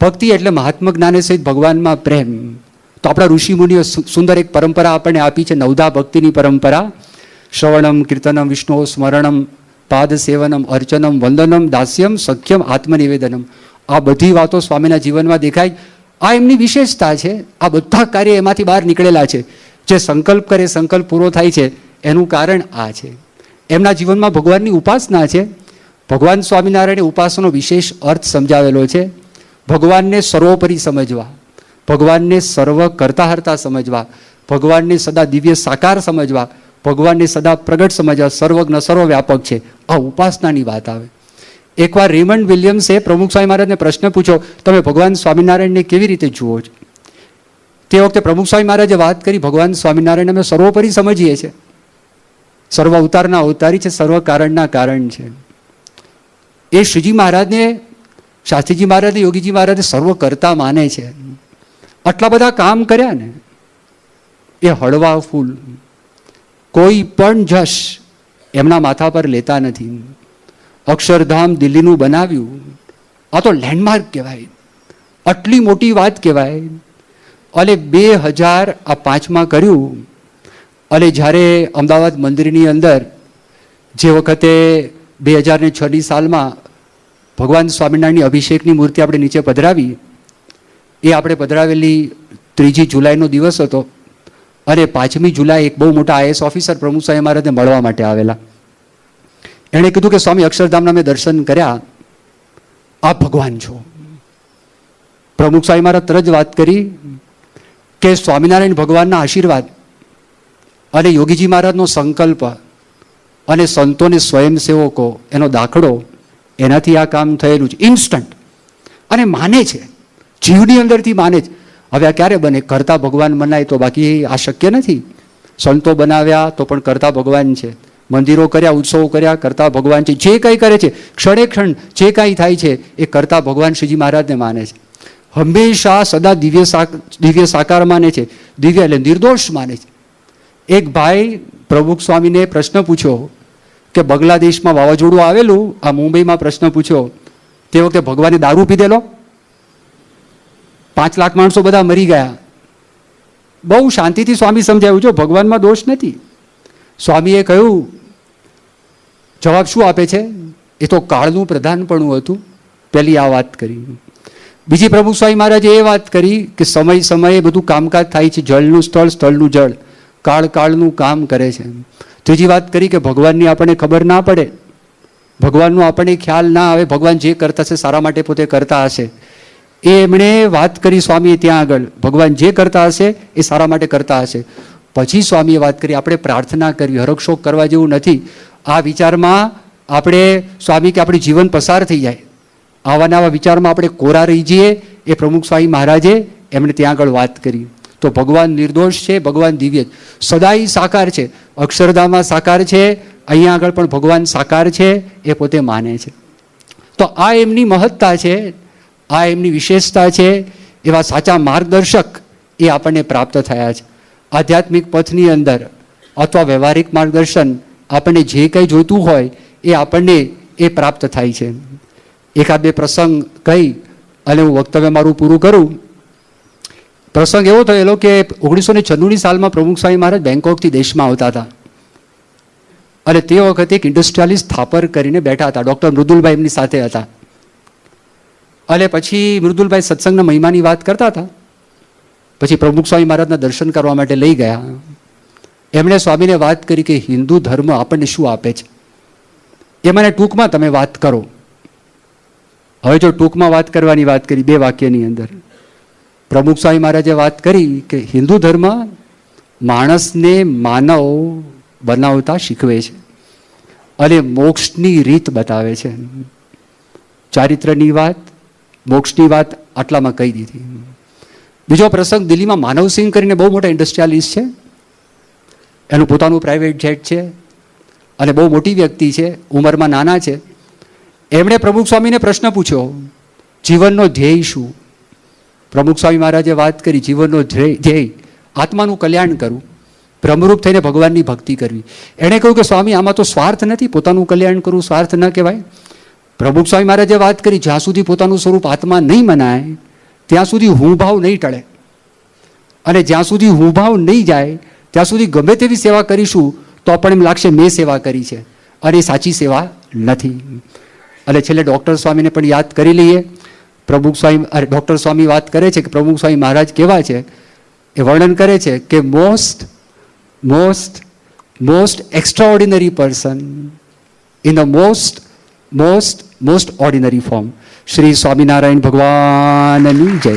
ભક્તિ એટલે મહાત્મ જ્ઞાને સહિત ભગવાનમાં પ્રેમ. તો આપણા ઋષિમુનિઓ સુંદર એક પરંપરા આપણને આપી છે, નવધા ભક્તિની પરંપરા. શ્રવણમ, કીર્તનમ, વિષ્ણુ સ્મરણમ, પાદ સેવનમ, અર્ચનમ, વંદનમ, દાસ્યમ, સખ્યમ, આત્મનિવેદનમ. આ બધી વાતો સ્વામીના જીવનમાં દેખાય. આ એમની વિશેષતા છે. આ બધા કાર્ય એમાંથી બહાર નીકળેલા છે. જે સંકલ્પ કરે, સંકલ્પ પૂરો થાય છે, એનું કારણ આ છે. એમના જીવનમાં ભગવાનની ઉપાસના છે. ભગવાન સ્વામિનારાયણે ઉપાસનાનો વિશેષ અર્થ સમજાવેલો છે. ભગવાનને સર્વોપરી સમજવા, ભગવાનને સર્વ કરતા હરતા સમજવા, ભગવાનને સદા દિવ્ય સાકાર સમજવા, ભગવાનને સદા પ્રગટ સમજવા, સર્વજ્ઞ, સર્વવ્યાપક છે. આ ઉપાસનાની વાત આવે. એકવાર રેમન્ડ વિલિયમ્સે પ્રમુખ સ્વામી મહારાજને પ્રશ્ન પૂછ્યો, તમે ભગવાન સ્વામિનારાયણને કેવી રીતે જુઓ છો? તે વખતે પ્રમુખ સ્વામી મહારાજે વાત કરી, ભગવાન સ્વામિનારાયણ અમે સર્વોપરી સમજીએ છીએ. સર્વ અવતારના અવતારી છે, સર્વ કારણના કારણ છે. એ શ્રીજી મહારાજને, શાસ્ત્રીજી મહારાજને, યોગીજી મહારાજને સર્વ કરતા માને છે. આટલા બધા કામ કર્યા ને, એ હળવા ફૂલ, કોઈ પણ જશ એમના માથા પર લેતા નથી. અક્ષરધામ દિલ્હીનું બનાવ્યું, આ તો લેન્ડમાર્ક કહેવાય, આટલી મોટી વાત કહેવાય. અને 2005માં કર્યું. અને જ્યારે અમદાવાદ મંદિરની અંદર જે વખતે 2006ની સાલમાં ભગવાન સ્વામિનારાયણની અભિષેકની મૂર્તિ આપણે નીચે પધરાવી, એ આપણે પધરાવેલી 3 જુલાઈનો દિવસ હતો. અને 5મી જુલાઈ એક બહુ મોટા IAS ઓફિસર પ્રમુખ સ્વામી મહારાજને મળવા માટે આવેલા. એણે કીધું કે સ્વામી, અક્ષરધામના મેં દર્શન કર્યા, આપ ભગવાન છો. પ્રમુખ સ્વામી મહારાજ તરત જ વાત કરી કે સ્વામિનારાયણ ભગવાનના આશીર્વાદ અને યોગીજી મહારાજનો સંકલ્પ અને સંતોને સ્વયંસેવકો એનો દાખલો, એનાથી આ કામ થયેલું છે. ઇન્સ્ટન્ટ. અને માને છે, જીવની અંદરથી માને છે. હવે આ ક્યારે બને? કરતા ભગવાન મનાય તો, બાકી આ શક્ય નથી. સંતો બનાવ્યા તો પણ કરતા ભગવાન છે. મંદિરો કર્યા, ઉત્સવો કર્યા, કરતા ભગવાન છે. જે કંઈ કરે છે, ક્ષણે ક્ષણ જે કાંઈ થાય છે, એ કરતા ભગવાન શ્રીજી મહારાજને માને છે. હંમેશા સદા દિવ્ય સાકાર માને છે. દિવ્ય એટલે નિર્દોષ માને છે. એક ભાઈ પ્રમુખ સ્વામીને પ્રશ્ન પૂછ્યો કે બાંગ્લાદેશમાં વાવાઝોડું આવેલું, આ મુંબઈમાં પ્રશ્ન પૂછ્યો, તે વખતે ભગવાને દારૂ પીધેલો? 5 લાખ માણસો બધા મરી ગયા. બહુ શાંતિથી સ્વામી સમજાવ્યું, જો ભગવાનમાં દોષ નથી. સ્વામીએ કહ્યું, જવાબ શું આપે છે? એ તો કાળનું પ્રધાનપણું હતું. પહેલી આ વાત કરી. બીજી પ્રમુખ સ્વામી મહારાજે એ વાત કરી કે સમય સમયે બધું કામકાજ થાય છે, જળનું સ્થળ, સ્થળનું જળ, કાળ કાળનું કામ કરે છે. ત્રીજી વાત કરી કે ભગવાનની આપણને ખબર ના પડે, ભગવાનનો આપણને ખ્યાલ ના આવે, ભગવાન જે કરતા હશે સારા માટે પોતે કરતા હશે. એ એમણે વાત કરી સ્વામીએ ત્યાં આગળ, ભગવાન જે કરતા હશે એ સારા માટે કરતા હશે. પછી સ્વામીએ વાત કરી આપણે પ્રાર્થના કરવી, હરખશોક કરવા જેવું નથી. આ વિચારમાં આપણે સ્વામી કે આપણું જીવન પસાર થઈ જાય, આવા નવા વિચારમાં આપણે કોરા રહી જઈએ, એ પ્રમુખ સ્વામી મહારાજે એમણે ત્યાં આગળ વાત કરી. તો ભગવાન નિર્દોષ છે, ભગવાન દિવ્ય સદાય સાકાર છે, અક્ષરધામમાં સાકાર છે, અહીંયા આગળ પણ ભગવાન સાકાર છે, એ પોતે માને છે. તો આ એમની મહત્તા છે, આ એમની વિશેષતા છે. એવા સાચા માર્ગદર્શક એ આપણને પ્રાપ્ત થયા છે આધ્યાત્મિક પથની અંદર, અથવા વ્યવહારિક માર્ગદર્શન આપણને જે કંઈ જોઈતું હોય એ આપણને એ પ્રાપ્ત થાય છે. એકાદ બે પ્રસંગ કહી અને હું વક્તવ્ય મારું પૂરું કરું. પ્રસંગ એવો થયેલો કે 1996 સાલમાં પ્રમુખ સ્વામી મહારાજ બેંકોકથી દેશમાં આવતા હતા અને તે વખતે એક ઇન્ડસ્ટ્રીયાલિસ્ટ થાપર કરીને બેઠા હતા. ડૉક્ટર મૃદુલભાઈ એમની સાથે હતા. અને પછી મૃદુલભાઈ સત્સંગના મહિમાની વાત કરતા હતા. પછી પ્રમુખ સ્વામી મહારાજના દર્શન કરવા માટે લઈ ગયા. એમણે સ્વામીને વાત કરી કે હિન્દુ ધર્મ આપણને શું આપે છે, એ મને ટૂંકમાં તમે વાત કરો. હવે જો ટૂંકમાં વાત કરવાની વાત કરી 2 વાક્યની અંદર, પ્રમુખ સ્વામી મહારાજે વાત કરી કે હિન્દુ ધર્મ માણસને માનવ બનાવતા શીખવે છે અને મોક્ષની રીત બતાવે છે. ચારિત્રની વાત, મોક્ષની વાત આટલામાં કહી દીધી. બીજો પ્રસંગ, દિલ્હીમાં માનવસિંહ કરીને બહુ મોટા ઇન્ડસ્ટ્રીયાલિસ્ટ છે, એનું પોતાનું પ્રાઇવેટ જેટ છે અને બહુ મોટી વ્યક્તિ છે, ઉંમરમાં નાના છે. એમણે પ્રમુખ સ્વામીને પ્રશ્ન પૂછ્યો, જીવનનો ધ્યેય શું? પ્રમુખ સ્વામી મહારાજે વાત કરી, જીવનનો ધ્યેય આત્માનું કલ્યાણ કરવું, બ્રહ્મરૂપ થઈને ભગવાનની ભક્તિ કરવી. એણે કહ્યું કે સ્વામી આમાં તો સ્વાર્થ નથી, પોતાનું કલ્યાણ કરવું સ્વાર્થ ન કહેવાય. પ્રમુખ સ્વામી મહારાજે વાત કરી, જ્યાં સુધી પોતાનું સ્વરૂપ આત્મા નહીં મનાય ત્યાં સુધી હું ભાવ નહીં ટળે, અને જ્યાં સુધી હું ભાવ નહીં જાય ત્યાં સુધી ગમે તેવી સેવા કરીશું તો પણ એમ લાગશે મેં સેવા કરી છે, અને એ સાચી સેવા નથી. અને છેલ્લે ડૉક્ટર સ્વામીને પણ યાદ કરી લઈએ. પ્રમુખ સ્વામી ડૉક્ટર સ્વામી વાત કરે છે કે પ્રમુખ સ્વામી મહારાજ કેવા છે, એ વર્ણન કરે છે કે most extraordinary person in the most ordinary form. Shri Swaminarayan ભગવાનની જય.